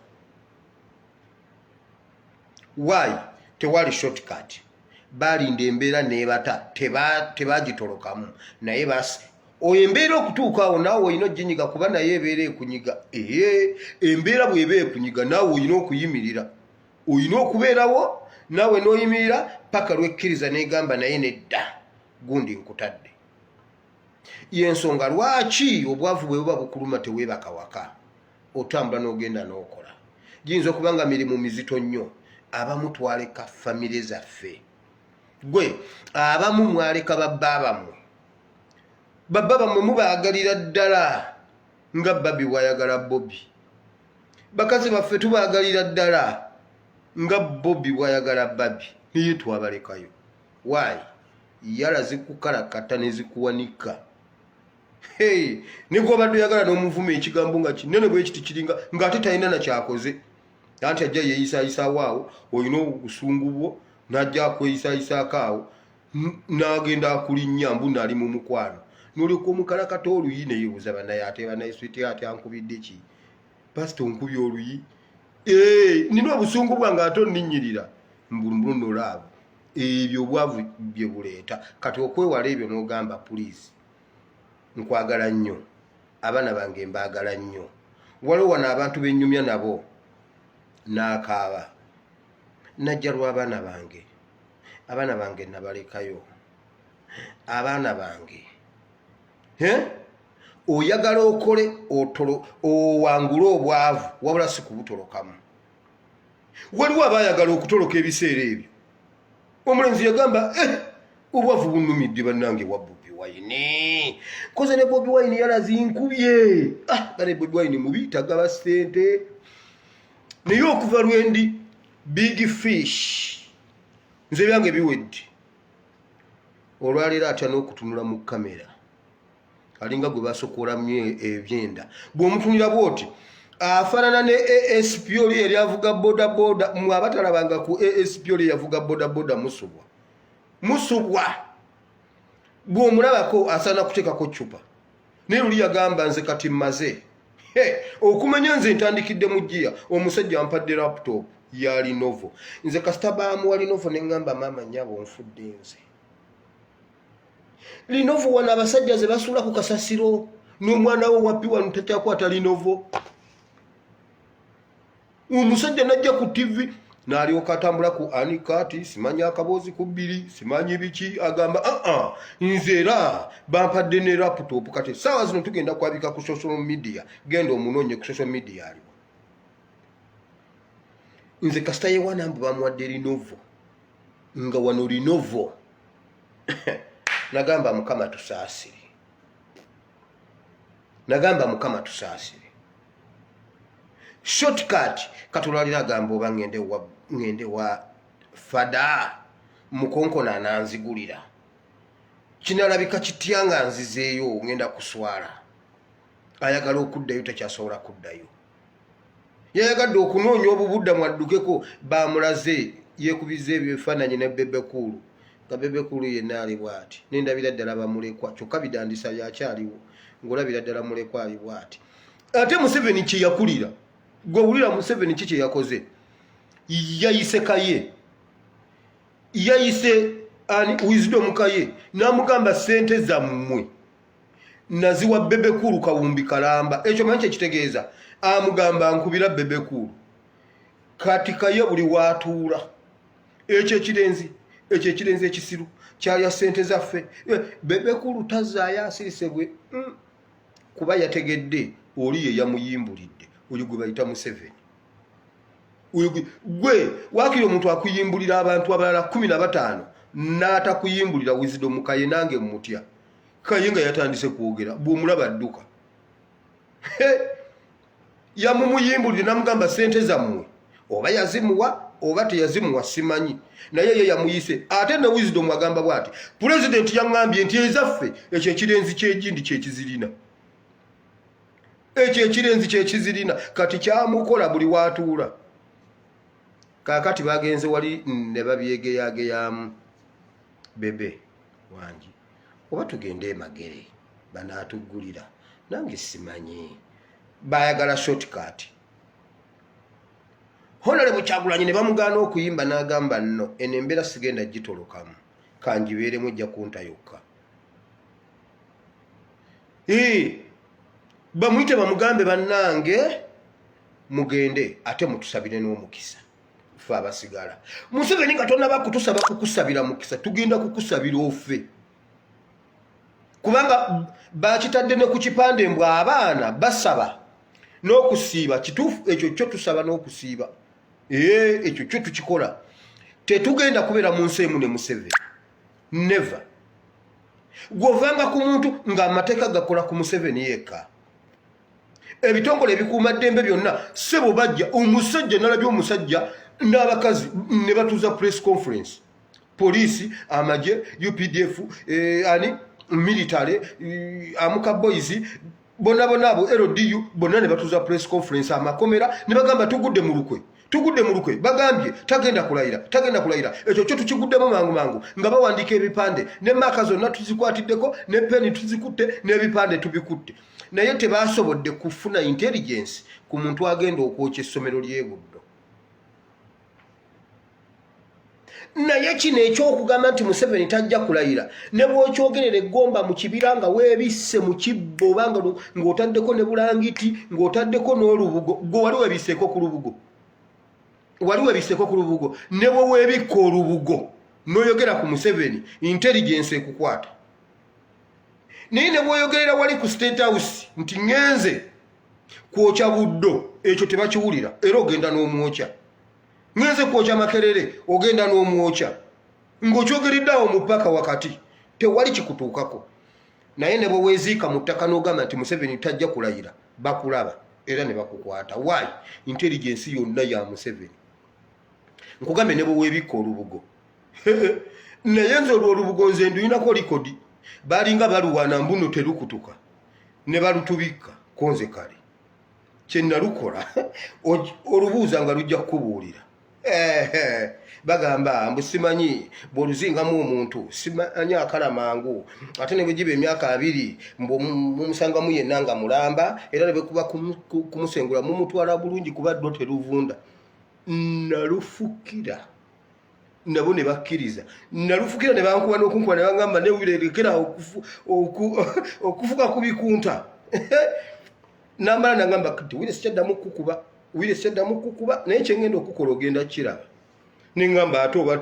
Why? Tewali shortcut. Balinda embeera n'ebata, tebagitolokamu. Naye basi oyo embeera okutuuka awo naawe olina oginyiga kuba naye ebeera ekunyiga. Embeera bw'eba ekunyiga naawe olina okuyimirira. Olina okubeerawo naawe n'oyimirira paka lwekkiriza n'egamba naye nedda gundi nkutadde. Y'ensonga lwaki obwavu bwe buba bukuluma teweebaka waka, otambula n'ogenda n'okola. Giyinza okuba nga mirimu mizito nnyo, abamu twaleka famire zaffe. Gwe abamu mwaleka babba bammwe mubaagalira ddala nga Babi bw'ayagala Bobi. Bakazi baffe tubaagalira ddala nga Bobi bw'ayagala Babi, naye twabalekayo. Why? Yala zikukalakata ne zikuwanika. Ne gw'obadde oyagala n'omuvuma ekigambo nga kinene bwe kiti kiringa ng'ate talina na kyakoze, anti ajja yeeyisaayisaawo awo, olina obusungu bwo n'ajja akweyisaayisaako awo, n'agenda akulinnya mbu naali mu mukwano. N'olyoka omukalakata oluyi ne yeebuuza bannaye ate bannaye switi ate ankubidde ki? Pasito nkubye oluyi? Nina obusungu bwange ate onninnyirira. Mbulumbulu nolaabo. Ebyo obwavu bye buleeta. Kati okwewala ebyo n'ogamba puliisi. Nkwagala nnyo. Abaana bange mbaagala nnyo. Waliwo wano abantu bennyumya nabo. N'akaaba. Najja lw'abaana bange. Abaana bange nabalekayo. Abaana bange. Oyagala okole owangule obwavu wabula si kubutolokamu. Waliwo abaayagala okutoloka ebiseera ebyo. Omulenzi yagamba obwavu bunnumidde bannange wa Bobi Wine. Koze ne Bobi Wine yalazinkubye. Gale Bobi Wine mubi tagaba ssente. Naye okuva lwendi big fish nze byange biwedde. Olwaleero atya n'okutunula mu kamera alinga gwe basokoolamye ebyenda. Bw'omutunira bw'oti afaanana ne ASP oli yali avuga bodaboda. Mmwe abatalabanga ku ASP oli yavuga bodaboda musubwa. Bw'omulabako asaana kuteekako ccupa. Naye luli yagamba nze kati mmaze. Okumanya nze ntandikidde mu jjiya, omusajja ampadde laptop ya Lenovo. Nze kasita baamuwa Lenovo ne ŋŋamba maama nnyabo nfudde nze. Lenovo wano abasajja ze basula ku kasasiro n'omwana we wappi wano takyakwata Lenovo. Omusajja najja ku TV n'alyoka atambula ku anikati, simanyi akaboozi ku bbiri, simanyi biki, agamba nze era bampadde ne laptop. Kati saawa zino tugenda kwabika ku social media, genda omunoonye ku social media aliwo. Nze kasita yewana mbu bamuwadde Lenovo nga wano Lenovo. Nagamba Mukama tusaasire. Shortcut katulwalira agamba oba ngende wa fada mukonkona ananzigulira. Kinalabika kitya nga nzizeeyo ngenda kuswala. Ayagala okuddayo takyasobola kuddayo. Yayagadde okunoonya obubuddamu addukeko, bamulaze yeekubiza ebyo ebifaananyi ne Bebe Cool. Nga Bebe Cool yenna ali bw'ati. Nendabira ddala bamulekwa. Kyokka bidandisa byakyaliwo. Ng'olabira ddala mulekwa ali bw'ati. Ate Museveni kye yakulira. Gwe wulira Museveni kye yakoze. Yayise Kaye. Yayise Wisdom Kaye. N'amugamba ssente zammwe naziwa Bebe Cool Kawumbi Kalamba. Ekyo manyi kye kitegeeza. Amugamba nkubira Bebe Cool. Kati Kaye buli waatuula ekirenzi ekisiru kyalya ssente zaffe. Bebe kulu tazaayo asirise bwe kuba yategedde oli ye yamuyimbulidde oyo gwe bayita Museveni. Gwe waakiri omuntu akuyimbulira abantu abalala 15 n'atakuyimbulira Wisdom Kaye nange mmutya. Kaye nga yatandise kwogera bw'omulaba adduka. Yamumuyimbulire namugamba ssente zammwe oba yazimuwa oba teyazimuwa simanyi, naye ye yamuyise. Ate ne Wisdom agamba bw'ati President yaŋŋambye nti ezaffe ekyo ekirenzi ky'egindi kyekizirina. Ekyo ekirenzi kyekizirina kati kyamukola buli watuula. Kaakati bagenze wali ne babyegeyageyamu. Bebe wangi oba tugende Magere banaatuggulira nange simanyi. Bayagala shortcut. Honorable Kyagulanyi ne bamugaana okuyimba n'agamba nno eno embeera sigenda gitolokamu kangibeeremu ejja kunta yokka. Bamuyite bamugambe bannange mugende ate mutusabire n'omukisa ffe abasigala. Museveni nga tonnaba kutusaba kukusabira mukisa tugenda kukusabira ofe. Kubanga bakitadde ne ku kipande mbw abaana basaba n'okusiiba kituufu ekyo kyo tusaba n'okusiiba. Ekyo kyo tukikola. Tetugenda kubeera mu nsi emu ne Museveni. Never. Gw'ovanga ku muntu ng'amateeka gakola ku Museveni yekka. Ebitongole ebikuuma ddembe byonna sebo bajja omusajja nalabye omusajja n'abakazi ne batuuza press conference. Poliisi, amagye, UPDF, military, Amuka Boys, bonna abo LDU bonna ne batuuza press conference amakomera ne bagamba tugudde mu lukwe bagambye tagenda kulayira. Ekyo kyo tukiguddemu mangu nga bawandiika ebipande ne maaka zonna tuzikwatiddeko ne peni tuzikutte n'ebipande tubikutte. Naye tebasobodde kufuna intelligence ku muntu agenda okwokya essomero ly'e Buddo. Naye kino ekyokugamba nti Museveni tajja kulayira ne bw'okyogerera eggomba mu kibira nga weebisse mu kibbo obanga ng'otaddeko ne bulangiti ng'otaddeko n'olubugo gwe wali weebisseeko ku lubugo ne bwe weebikka olubugo n'oyogera ku Museveni intelligence ekukwata. Naye ne bw'oyogerera wali ku State House nti ngenze kwokya Buddo ekyo tebakiwulira era ogenda n'omwokya. Ngenze kwokya Makerere ogenda n'omwokya. Ng'okyogereddeawo mu ppaka wakati tewali kikutuukako. Naye ne bwe weeziika mu ttaka n'ogamba nti Museveni tajja kulayira bakulaba era ne bakukwata. Why? Intelligence yonna ya Museveni. Nkugambe ne bwe weebikka olubugo. Naye nze olwo olubugo nze nduyinako likodi. Balinga baluwana mbuno terukutuka ne balutubikka konze kale kye nalukola olubuuza nga lujja kukubuulira. Bagamba mbu simanyi bw'oluzingamu omuntu simanyi akala mangu ate ne bwe giba emyaka 2 mbu mumusangamu yenna nga mulamba era ne bwe kuba kumusengula mumutwala bulungi kuba ddo teruvunda. Nalufukira nabo ne bakkiriza. Nalufukira ne bankuba n'okunkuba ne bangamba ne wirerekera okufuka ku bikunta. Namala nagamba kati wire sikyaddamu kukuba naye kyengenda okukola ogenda kiraba. Nengamba ate oba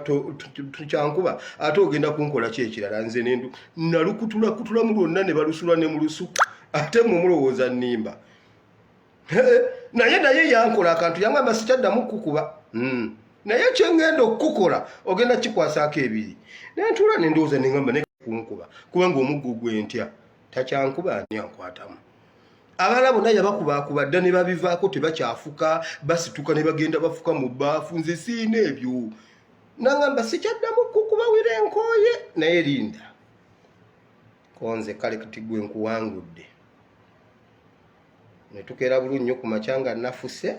tukyankuba ate ogenda kunkola ki ekirala. Nze nendu nalukutula mu lwonna ne balusula ne mu lusuku ate mulowooza nnimba. Naye yankola akantu yangamba sikyaddamu kukuba. Naye kyengenda okukola ogenda kikwasaako ebiri. Nentuula ne ndowooza nengamba ne kunkuba kubanga omuggo gwentya takyankuba ani ankwatamu. Abalala bonna yabakubakuba dda ne babivaako tebakyafuka basituka ne bagenda bafuka mu bbaafu. Nze siina ebyo. Nangamba sikyaddamu kukuba wire enkooye naye linda konze kale kati gwe nkuwangudde. Ne tukeera bulungi nnyo ku makya nga nafuse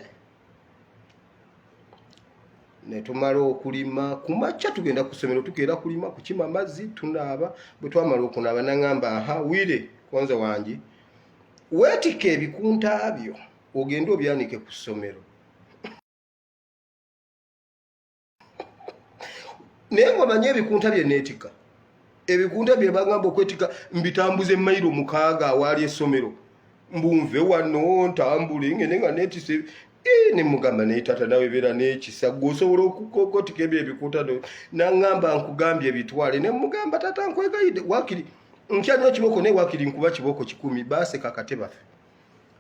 ne tumala okulima ku makya tugenda ku ssomero tukeera kulima kukima amazzi tunaaba. Bwe twamala okunaaba nangamba wire konze wangi weetika ebikunta byo ogende obyanike ku ssomero. Naye ng'omanye ebikunta bye neetika ebikunta bye bagamba okwetika mbitambuze mayiro 6 awaali essomero mbunve wano ntambule ngende nga neetise ne mugamba ne tata nawe bera n'ekisa gwosobola okukokotika ebyo ebikutano nangamba nkugambye bitwale ne mugamba tata nkwegayidde wakiri nkyanyo kiboko ne wakiri nkuba kiboko 10 base kakateba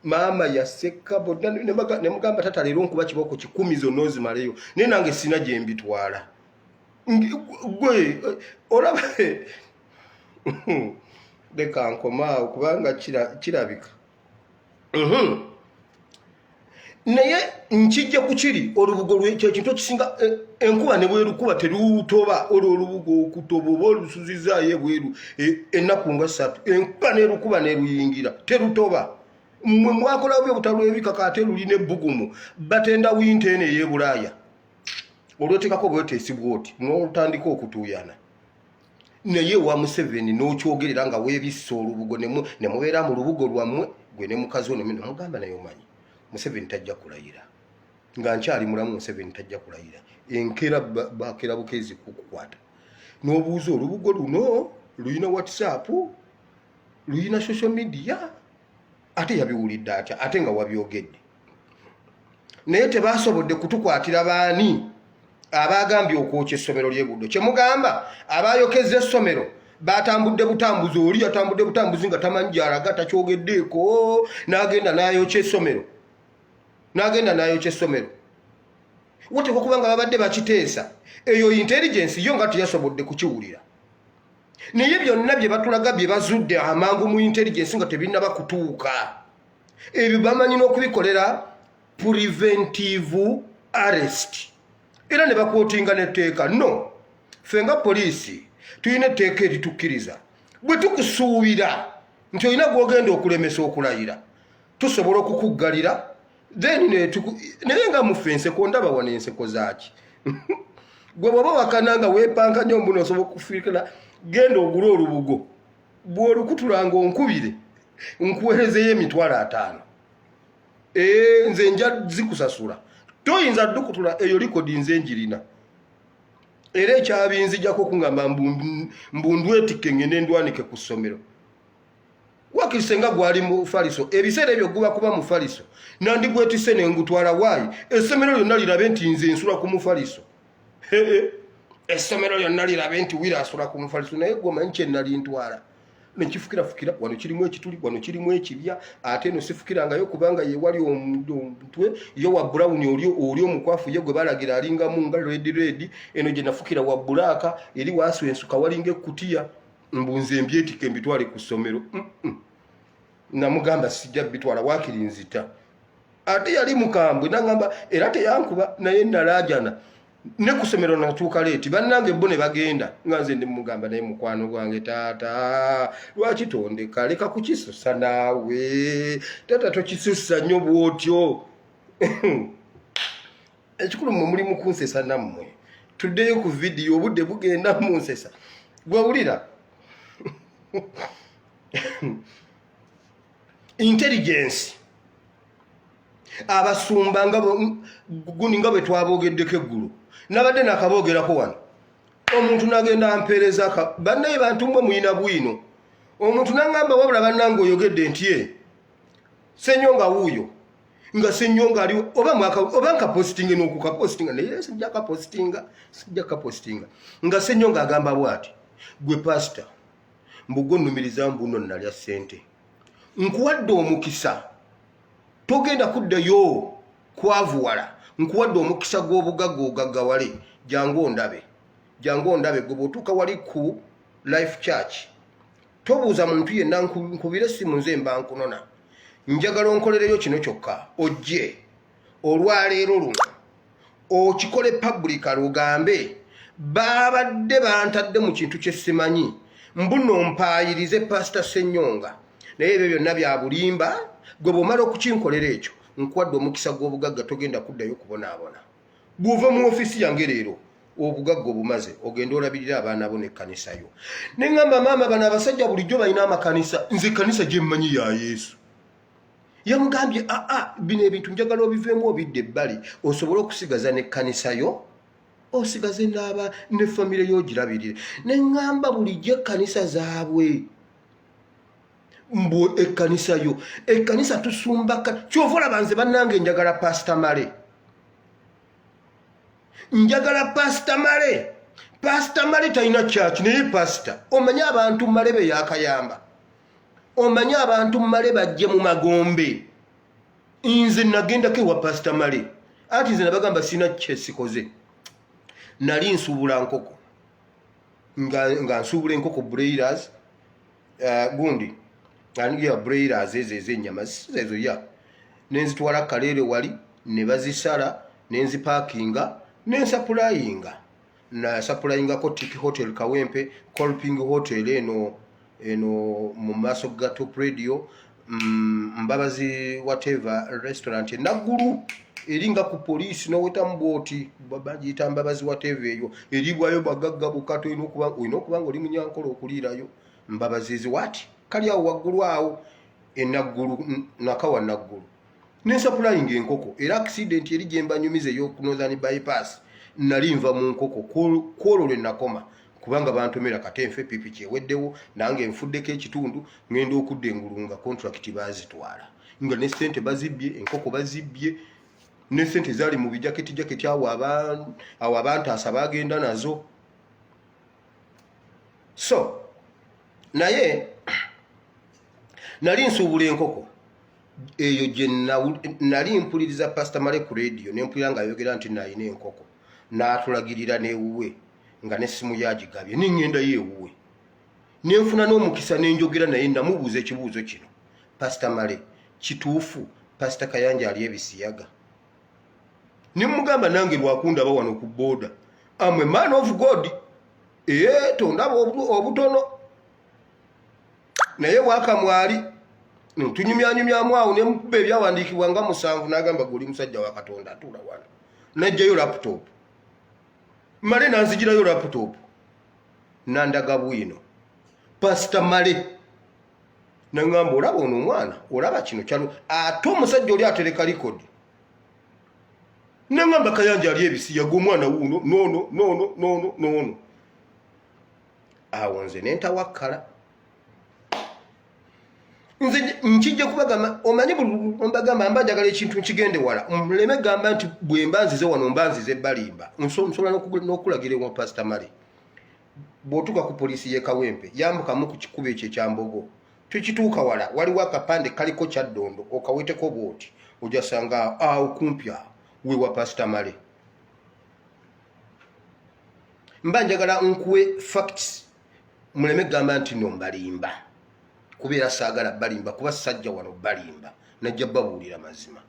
mama yaseka bodda ne mugamba tata lero nkuba kiboko 10 zonna zimaleyo ne nange sina gye mbitwala gwe olaba deka nkoma okubanga kirabika naye nkijja kukiri olubugo lwekyo kintu kisinga enkuba ne bwerukuba terutoba olubugo okutoba olusuzizaayo ebweru ennaku nga 3 enkuba nerukuba neruyingira terutoba mmwe mwakola byobutalu ebikaka ate lulina ebbugumu batenda winta ene ey'ebulaaya olwetekako bweteesi bwoti n'otandika okutuuyana naye wa Museveni n'okyogerera nga weebisse olubugo ne mubeera mu lubugo lwammwe gwe ne mukazi ono mugamba naye omanyi Museveni tajja kulayira nga nkyali mulamu Museveni tajja kulayira enkera bakera bukezi kukukwata n'obuuza olubugo luno luyina WhatsApp luyina social media ate yabiwulidde atya ate nga wabyogedde naye tebasobodde kutukwatira baani abagambye okwokya essomero ly'Ebuddo kye mugamba abayokeza essomero batambudde butambuzi oli yatambudde butambuzi nga tamanyi gy'alaga takyogeddeeko n'agenda n'ayokya essomero woteeka okubanga babadde bakiteesa eyo intelligence yo nga teyasobodde kukiwulira naye byonna bye batulaga bye bazudde amangu mu intelligence nga tebinnaba kutuuka ebyo bamanyi n'okubikolera preventive arrest era ne bakwotinga n'etteeka no ffe nga poliisi tulina etteeka eritukkiriza bwe tukusuubira nti olina gw'ogenda okulemesa okulayira tusobola okukuggalira then naye nga muffe enseko ndaba wano enseko zaaki gwe bw'oba wakananga weepanka nnyo mbuno osobola okufiikira genda ogula olubugo bw'olukutulanga onkubire nkuweerezeyo $5,000 nze nja zikusasula toyinza ddukutula eyo likodi nze njirina era ekyabinzijjako kungamba mbundwetikke ngende ndwanike ku ssomero wakirise nga gwali mu faliso ebiseera ebyo guba kuba mu faliso nandigwetise ne ngutwala waayi essomero lyonna lirabe nti nze nsula ku mufaliso essomero lyonna lirabe nti wira asula ku mufaliso naye gwe omanyi kye nali ntwala nekifukirafukira wano kirimu ekituli wano kirimu ekibya ate no sifukirangayo kubanga ye wali omutwe yo wa brown oli omukwafu ye gwe balagira alingamu nga red eno gye nafukira wa bulaka eri waswensuka walinga ekkutiya mbunze mbyetika embitwale ku ssomero namugamba sijja bitwala wakiri nzita ate yali mukambwe nangamba era teyankuba naye nalajana ne ku ssomero natuuka leeti bannange bo ne bagenda nga nze ndi mugamba naye mukwano gwange taata lwaki tondeka leka kukisusa naawe taata tokisusa nnyo bwotyo ekikulu mwe muli mu kunsesa nammwe tuddeyo ku vidiyo obudde bugenda mu nsesa gwawulira intelligence abasumba nga bwe twabogeddeko eggulu nabadde nakaboogerako wano omuntu nagenda ampeereza bannaye bantu mmwe muyina bwino omuntu nangamba wabula bannange oyogedde nti ye Ssenyonga wuuyo nga Ssenyonga ali oba nkapositinga n'okukapositinga naye sijja kapositinga nga Ssenyonga agamba bw'ati gwe pasita mbugo nnumiriza mbuno nalya ssente nkuwadde omukisa togenda kuddayo kwavuwala nkuwadde omukisa gw'obugagga ogaggawale jangu ondabe gwe bw'otuuka wali ku Life Church tobuuza muntu yenna nkubire simu nze mba nkunona njagala onkolereyo kino kyokka ojje olwaleero luno okikole public ogambe babadde bantadde mu kintu kye simanyi mbuno mpaayirize Pastor Ssenyonga naye ebyo byonna bya bulimba gwe bw'omala okukinkolera ekyo nkuwadde omukisa gw'obugagga togenda kuddayo kubonaabona bw'ova mu ofisi yange leero obugagga obumaze ogenda olabirira abaana bo n'ekkanisa yo ne ŋŋamba maama bano abasajja bulijjo balina amakanisa nze ekkanisa gye mmanyi ya Yesu yamugambye bino ebintu njagala obiveemu obidde ebbali osobole okusigaza n'ekkanisa yo osigaze n'aba ne famire yo girabirire ne ŋŋamba bulijjo ekkanisa zaabwe mbu ekkanisa yo ekkanisa tusumba kyovola banze bannange njagala Pastor Male Pastor Male talina church naye pastor omanyi abantu Male be yakayamba omanyi abantu Male bajje mu Magombe nze nagendako ewa Pastor Male ati nze nabagamba sina kyesikoze nali nsuubula nkoko nga nsuubula enkoko broilers gundi aniya broilers enyama ezo ya nenzitwala Kalere wali ne bazisala nenzipakinga nensapurayinga na sapurayingako Tiki Hotel Kawempe Colping Hotel eno mu maaso ga Top Radio Mbabazi whatever restaurant Naggulu eringa ku police no weta mboti babajita Mbabazi whatever eyo eribwayo bagagga bukato inokuba ngoli munyankolo okulirayo Mbabazi wati kali awo waggulu awo Naggulu nakawa Naggulu nensapurayinga enkoko era accident eri jemba nyumize yo ku Northern bypass nalimva mu nkoko kwolole nakoma kubanga bantomera katemfe pipi kyeweddewo nange nfuddeko ekitundu ngenda okudde engulunga contract bazitwala nga ne sente bazibye enkoko bazibye ne sente zali mu bijaketi awo abantu asabagenda nazo so naye nali nsuubula enkoko eyo je nali mpuliriza Pastor Male ku radio nempulira nga ayogera nti nalina enkoko n'atulagirira n'ewuwe nga n'essimu yagigabye n'engenda yeewuwe nenfuna n'omukisa n'enjogera naye namubuuza ekibuuzo kino Pastor Male kituufu Pastor Kayanja ali ebisiyaga nimugamba nange lwakundaba wano ku boda amwe man of God tondaba obutono naye wakamwali tunyumyanyumyamu awo nemukuba ebyawandiikibwa nga 7 n'agamba guli musajja wa Katonda atula wano najjayo laptop Male nanzigirayo laptop nandaga bwino Pastor Male nangamba olaba ono omwana olaba kino kyalo ate omusajja oli atereka record nangamba Kayanja ali ebisiyaga omwana wuno nono awo nze nentawakkala nze nkijja kubagamba omanyi mbagamba mbajagala ekintu nkigende wala muleme gamba nti bwe mbanzize wano mbanzize Balimba nsobola n'okulagira ewa Pastor Male bw'otuuka ku poliisi y'e Kawempe yambukamu ku kikubo ekyo ekyambogo tukituuka wala waliwo akapande kaliko kyaddondo okaweteko bwoti ojasanga awo kumpi awo wewa Pastor Male mba njagala nkuwe facts muleme gamba nti no Balimba kubeera saagala Balimba kuba sajja wano Balimba najja babuulira mazima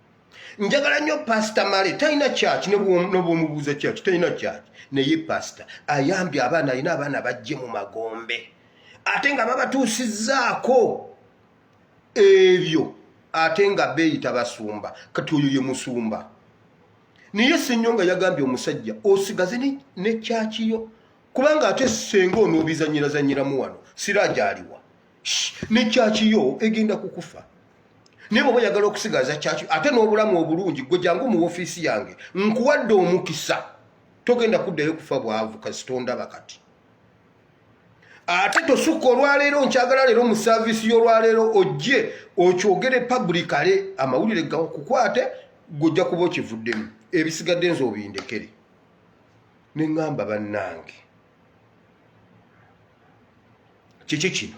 njagala nnyo Pastor Male talina church n'obwomubuuza church talina church naye pastor ayambye abaana alina abaana bajje mu Magombe ate nga babatuusizzaako ebyo ate nga beeyita basumba kati oyo ye musumba naye Ssenyonga yagambye omusajja osigaze ne church yo kubanga ate senga onoobizanyirazanyiramu wano sirajja aliwa ne church yo egenda kukufa nebo boyagala okusigaza church ate n'obulamu obulungi gwe jangu mu office yange nkuwadde omukisa togenda kuddayo kufa bwavu kasitonda bakati ate tosukka olwaleero nkyagala leero mu service y'olwaleero ojje okyogere publicale amawulire gakukwate gojja kuba okivuddemu ebisigadde nze obindekere ne ngamba bannange kiki kino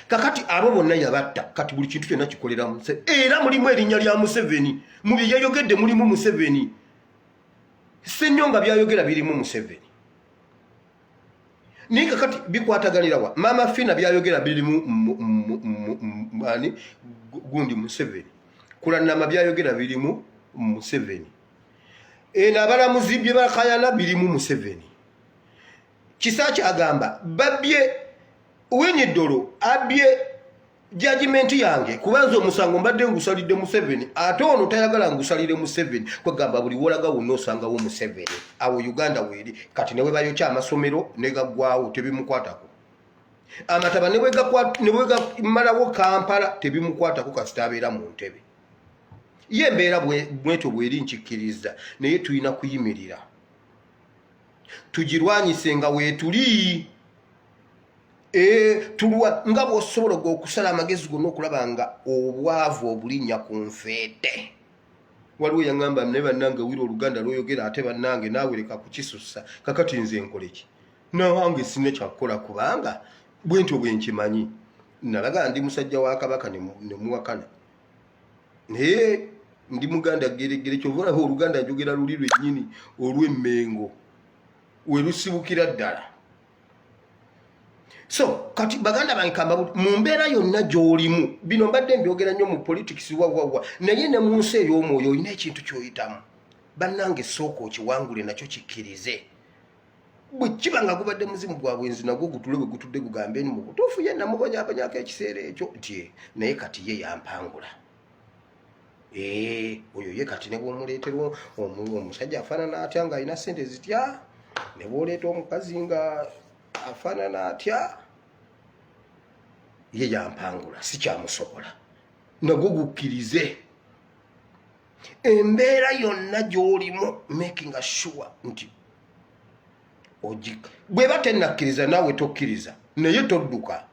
kakati abo bonna yabatta kati buli kintu kyonna kikolera Museveni era mulimu erinnya lya Museveni mu bye yayogedde mulimu Museveni Ssenyonga byayogera birimu Museveni ni kakati bikwataganira wa Mama Fina byayogera birimu gundi Museveni Kulanama byayogera birimu Museveni n'abalamuzi bye bakayana birimu Museveni Kisaaki agamba babye Uwenyedolo abye judgment yange kubanza omusango mbadde ngusalidde Museveni ate ono tayagala ngusalire Museveni kwagamba buli wolaga wonna osanga wo Museveni awo Uganda weeri kati newe bayokya amasomero negaggwawo tebimukwatako amataba newe malawo Kampala tebimukwatako kasita abeera mu ntebe ye mbeera bwetyo bweri nkikkiriza naye tulina kuyimirira tugirwanyisenga weetuli tulwa nga bw'osobola okusala amagezi gonna okulaba nga obwavu obulinnya ku nfeete. Waliwo yaŋŋamba naye bannange wira oluganda lw'oyogera ate bannange naawe leka kukisussa kakati nze nkole ki? Nawange sina kyakukola kubanga bwentyo bwe nkimanyi. Nalaga ndi musajja wa Kabaka ne muwakana. Naye ndi muganda geregere kyova olaba oluganda njogera luli lwennyini olw'emmengo we lusibukira ddala. So kati baganda bange kamba mu mbeera yonna gy'olimu bino mbadde mbyogera nnyo mu politics wawawa naye ne mu nsi ey'omwoyo olina ekintu ky'oyitamu. Bannange sooka okiwangule nakyo kikkirize. Bwe kiba nga gubadde muzimu gwa bwenzi nagwo gutule bwe gutudde gugambe ni mu butuufu ye namubonyaabonyako ekiseera ekyo nti naye kati ye yampangula. Oyo ye kati ne bw'omuleetera omusajja afaanana atya ng'alina ssente zitya, ne bw'oleeta omukazi nga afaanana atya, ye yampangula sikyamusobola. Nagwo gukkirize. Embeera yonna gy'olimu making sure nti bw'eba tennakkiriza naawe tokkiriza naye todduka.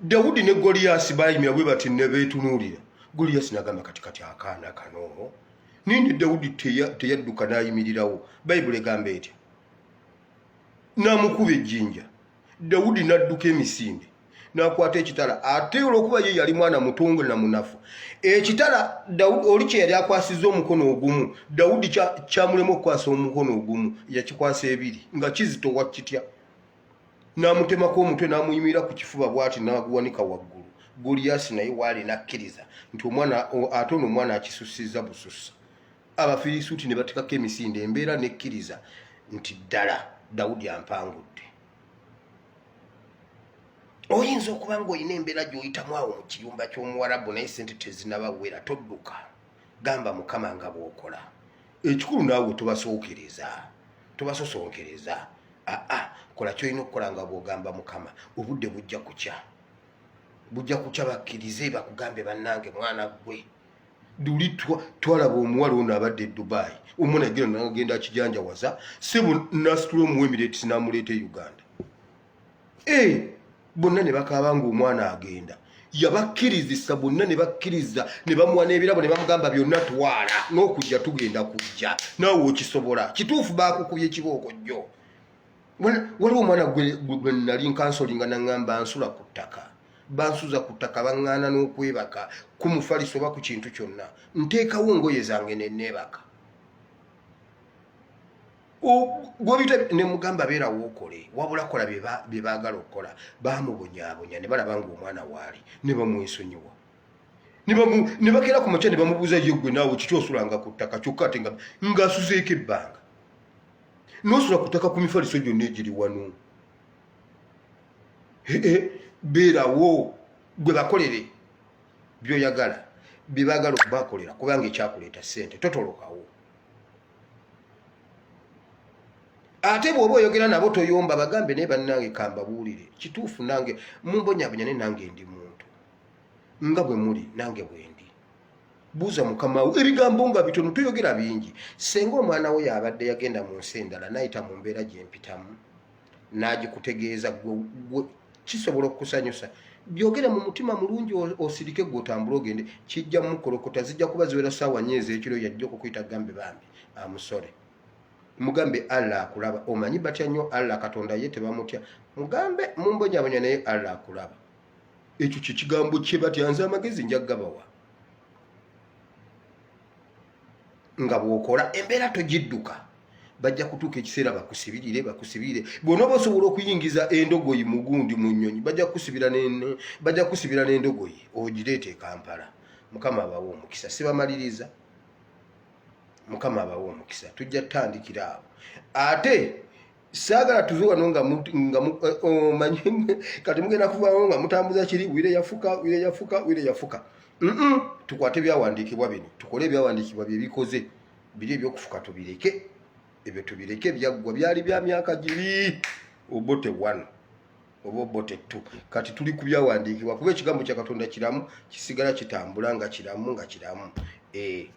Dawudi ne Goliyasi baayimira bwe bati ne beetunuulira. Goliyasi n'agamba kati akaana kano nindi Dawudi teyadduka n'ayimirirawo. Bayibuli egamba etya? N'amukuba ejjinja. Dawudi n'adduka emisinde n'akwata ekitala ate olw'okuba ye yali mwana mutongo na munafu. Ekitala Dawudi oli kye yali akwasizza omukono ogumu, Dawudi kyamulema okukwasa omukono ogumu, yakikwasa ebiri nga kizitowa kitya. N'amutemako omutwe n'amuyimira ku kifuba bw'ati n'aguwanika waggulu. Goliyasi naye waali n'akkiriza nti ate ono omwana akisussizza busussa. Abafirisuuti ne batekako emisinde embeera n'ekkiriza nti ddala Dawudi ampangudde. Oyinza okuba ng'olina embeera gy'oyitamu awo mu kiyumba ky'omuwarabu naye ssente tezinabawera, todduka. Gamba Mukama nga bw'okola. Ekikulu naawe tobasosonkereza. Kola ky'olina okukola nga bw'ogamba Mukama. Obudde bujja kuca bakkirize bakugambe bannange mwana gwe. Duli twalaba omuwala ono abadde Dubai. Omwana yagenda n'agenda akijanjawaza. Ssebo n'asitula omuwa Emirates n'amuleeta e Uganda. Bonna ne bakaaba ng'omwana agenda. Yabakkirizisa bonna ne bakkiriza ne bamuwa n'ebirabo ne bamugamba byonna twala n'okujja tugenda kujja. Naawe okisobola. Kituufu baakukubye kibooko jjo. Waliwo omwana gwe nali nkansolinga n'aŋŋamba nsula ku ttaka. Bansuza ku ttaka baŋŋaana n'okwebaka ku mufaliso oba ku kintu kyonna. Nteekawo ngoye zange ne neebaka. Gwobita ne mugamba beera wookole wabula kola bye baagala okukola. Baamubonyaabonya ne balaba ng'omwana waali ne bamwesonyiwa. Ne bakeera ku makya ne bamubuuza ye gwe naawe kiki osulanga ku ttaka kyokka ate ng'asuzeeko ebbanga. N'osula ku ttaka ku mifaliso gyonna egiri wano. Beerawo gwe bakolere by'oyagala bye baagala okubakolera kubanga ekyakuleeta ssente totolokawo. Ate bw'oba oyogera nabo toyomba bagambe naye bannange kambabuulire kituufu nange mumbonyabonya ne nange ndi muntu nga bwe muli nange bwe ndi. Buuza Mukama wo ebigambo nga bitono toyogera bingi. Senga omwana we yabadde yagenda mu nsi endala n'ayita mu mbeera gye mpitamu n'agikutegeeza gwe kisobola okukusanyusa. Byogere mu mutima mulungi osirike gw'otambula ogende kijja mukolokota zijja kuba ziwera ssaawa nnyezi ekiro yajja okukuyita gambe bambi amusole. Mugambe Allah akulaba. Omanyi batya nnyo Allah Katonda ye tebamutya. Mugambe mumbonyabonya naye Allah akulaba. Ekyo kye kigambo kye batya nze amagezi nja gabawa. Nga bw'okola embeera togidduka. Bajja kutuuka ekiseera bakusibirire. Bw'onooba osobola okuyingiza endogoyi mu gundi mu nnyonyi bajja kusibira n'endogoyi ogireeta e Kampala. Mukama abawo omukisa. Sibamaliriza. Mukama abawo omukisa. Tujja tutandikira awo. Ate saagala tuve wano nga omanyi kati mugenda kuvaawo nga mutambuza kiri wire yafuka. Tukwate byawandiikibwa bino. Tukole ebyawandiikibwa bye bikoze. Biri ebyokufuka tubireke. Ebyo tubireke ebyaggwa byali bya myaka giri. Obote 1 oba obote 2. Kati tuli ku byawandiikibwa kuba ekigambo kya Katonda kiramu kisigala kitambula nga kiramu.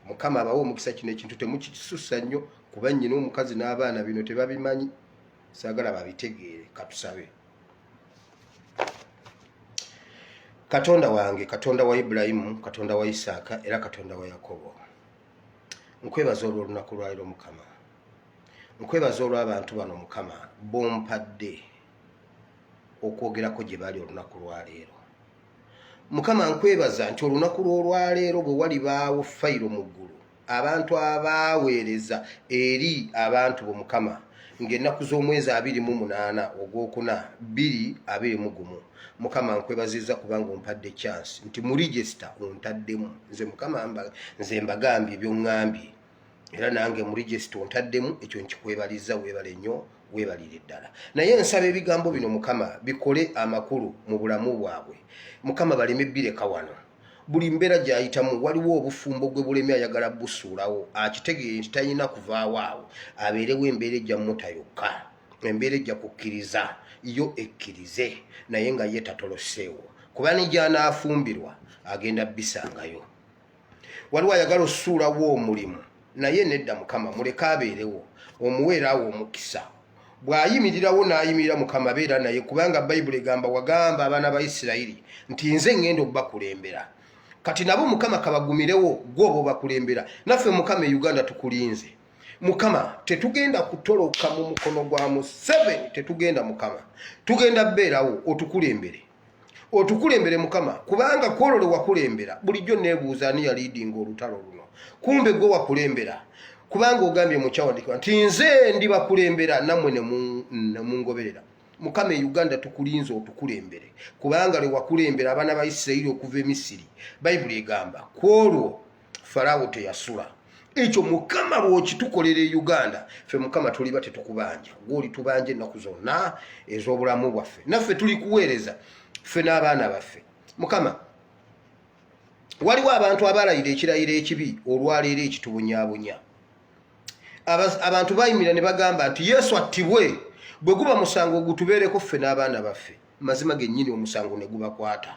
Mukama abawo omukisa kino ekintu temukisussa nnyo kuba nnyina omukazi n'abaana bino tebabimanyi. saagala babitegeere. Katusabe. Katonda wange, Katonda wa Ibulayimu, Katonda wa Isaaka era Katonda wa Yakobo, nkwebaza olw'olunaku lwaleero Mukama. Nkwebaza olw'abantu bano Mukama bompadde okwogerako gye bali olunaku lwaleero. Mukama nkwebaza nti olunaku lw'olwaleero bwe walibaawo fayiro mu ggulu, abantu abaaweereza eri abantu bo Mukama ng'ennaku z'omwezi 28 ogwokuna 2021 Mukama nkwebaziza kubanga ompadde chance nti mu register ontaddemu. Nze Mukama nze mbagambye by'oŋŋambye era nange mu register ontaddemu, ekyo nkikwebaliza. Weebale nnyo, weebalire ddala. Naye nsaba ebigambo bino Mukama bikole amakulu mu bulamu bwabwe Mukama, baleme bireka wano. Buli mbeera gy'ayitamu waliwo obufumbo gwe bulemi ayagala busuulawo, akitegeere nti talina kuvaawo awo, abeerewo embeera ejja muta yokka, embeera ejja kukkiriza yo ekkirize naye nga ye tatoloseewo, kuba ne gy'anaafumbirwa agenda bisangayo. Waliwo ayagala osuulawo omulimu naye nedda Mukama, muleke abeerewo, omuweeraawo omukisa. Bw'ayimirirawo n'ayimirira Mukama beera naye, kubanga Bayibuli egamba wagamba abaana ba Isirayiri nti nze ngenda okubakulembera. Kati nabo Mukama kabagumirewo gwobo bakulembera. Naffe Mukama e Uganda tukulinze Mukama, tetugenda kutoloka mu mukono gwa Museveni, tetugenda Mukama, tugenda beerawo otukulembere. Otukulembere Mukama, kubanga kwolole wakulembera. Bulijjo neebuuza ani yaliidinga olutalo luno, kumbe gwe wakulembera, kubanga ogambye mu kyawandiikibwa nti nze ndibakulembera nammwe ne mungoberera. Mukama e Uganda tukulinze otukulembere, kubanga le wakulembera abaana ba Isirayiri okuva e Misiri. Bayibuli egamba kwolwo Farawo teyasula. Ekyo Mukama bw'okitukolera e Uganda, ffe Mukama tuliba tetukubanja, gw'oli tubanja ennaku zonna ez'obulamu bwaffe. Naffe tuli kuweereza ffe n'abaana baffe. Mukama, waliwo abantu abalayira ekirayiro ekibi olwaleero ekitubonyaabonya. Abantu bayimira ne bagamba nti Yesu attibwe, bwe guba musango gutubeereko ffe n'abaana baffe. Mazima gennyini omusango ne gubakwata.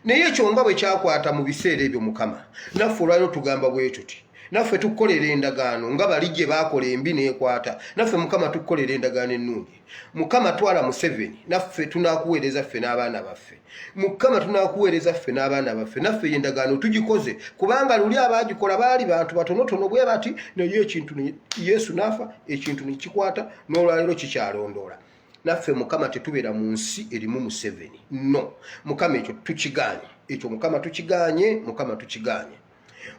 Naye ekyo nga bwe kyakwata mu biseera ebyo Mukama, naffe olwaleero tugamba bwe tuti. Naffe tukolera endagaano nga bali gye baakola embi n'ekwata. Naffe Mukama tukolera endagaano ennungi. Mukama twala Museveni, naffe tunaakuweereza ffe n'abaana baffe. Mukama tunaakuweereza ffe n'abaana baffe. Naffe endagaano tugikoze, kubanga luli abaagikola baali bantu batonotono bwe bati, naye ekintu Yesu n'afa, ekintu ne kikwata, n'olwaleero kikyalondoola. Naffe Mukama tetubeera mu nsi erimu Museveni. No, Mukama ekyo tukigaanye. Ekyo Mukama tukigaanye, Mukama tukigaanye.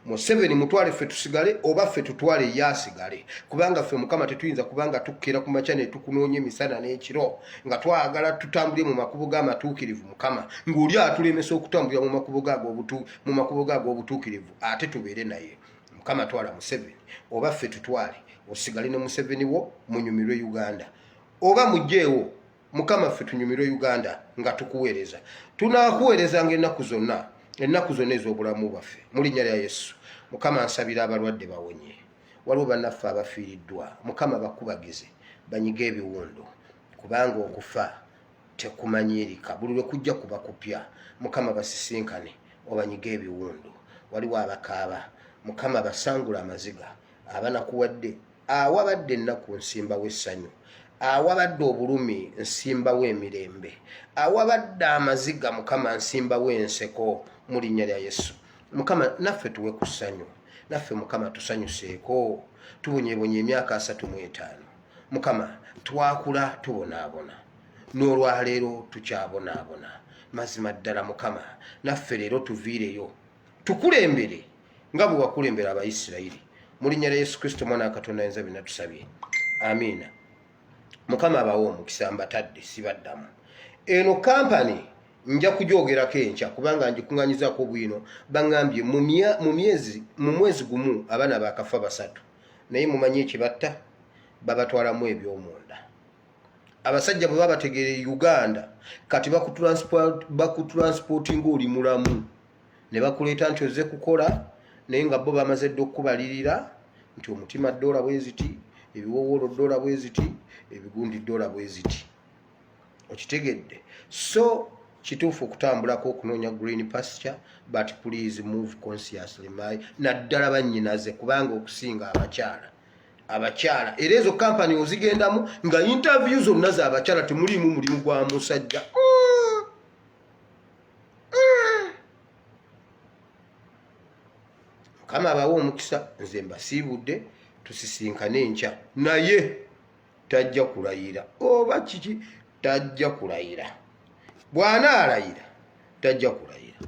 Museveni mutwale ffe tusigale oba ffe tutwale ye asigale, kubanga ffe Mukama tetuyinza kubanga tukkira ku makya ne tukunoonya emisana n'ekiro nga twagala tutambulire mu makubo g'amatuukirivu Mukama, ng'oli atulemesa okutambulira mu makubo g'ag'obutuukirivu ate tubeere naye. Mukama twala Museveni oba ffe tutwale, osigale ne Museveni wo munyumirwe Uganda, oba mujjeewo Mukama ffe tunyumirwe Uganda nga tukuweereza. Tunaakuweerezanga ennaku zonna, ennaku zonna ez'obulamu bwaffe mu linnya lya Yesu. Mukama nsabira abalwadde bawonye. Waliwo bannaffe abafiiriddwa, Mukama bakubagize banyiga ebiwundu, kubanga okufa tekumanyirika, buli lwe kujja kuba kupya. Mukama basisinkane obanyiga ebiwundu. Waliwo abakaaba, Mukama basangula amaziga. Abanakuwadde awabadde ennaku nsimbawo essanyu, awabadde obulumi nsimbawo emirembe, awabadde amaziga Mukama nsimbawo enseko mu linnya lya Yesu. Mukama naffe tuwe ku ssanyu, naffe Mukama tusanyuseeko. Tubonyeebonye emyaka 35. Mukama twakula tubonaabona, n'olwaleero tukyabonaabona. Mazima ddala Mukama naffe leero tuviireyo tukulembere nga bwe wakulembera Abayisirayiri. Mu linnya lya Yesu Kristo mwana wa Katonda ayinza byonna tusabye, amiina. Mukama abawo omukisa, mbatadde sibaddamu. Eno kampani nja kujoogerako enkya kubanga ngikuŋŋanyizaako obwino. Baŋŋambye mu mwezi gumu abaana bakafa 3, naye mumanyi ekibatta, babatwalamu ebyomunda. Abasajja bwe babategeera Uganda kati bakutransportinga oli mulamu, ne bakuleeta nti ozze kukola, naye nga bo bamaze dde okubalirira nti omutima ddoola bwe ziti, ebiwowoolo ddoola bwe ziti, ebigundi ddoola bwe ziti. Okitegedde? So kituufu okutambulako okunoonya green pasture, but please move consciously. Naddala bannyinaze, kubanga okusinga abakyala abakyala era ezo kampani ozigendamu nga interview zonna z'abakyala temulimu mulimu gwa musajja. Mukama abawe omukisa, nze mbasiibudde tusisinkane enkya, naye tajja kulayira oba kiki, tajja kulayira. Bw'anaalayira tajja kulayira.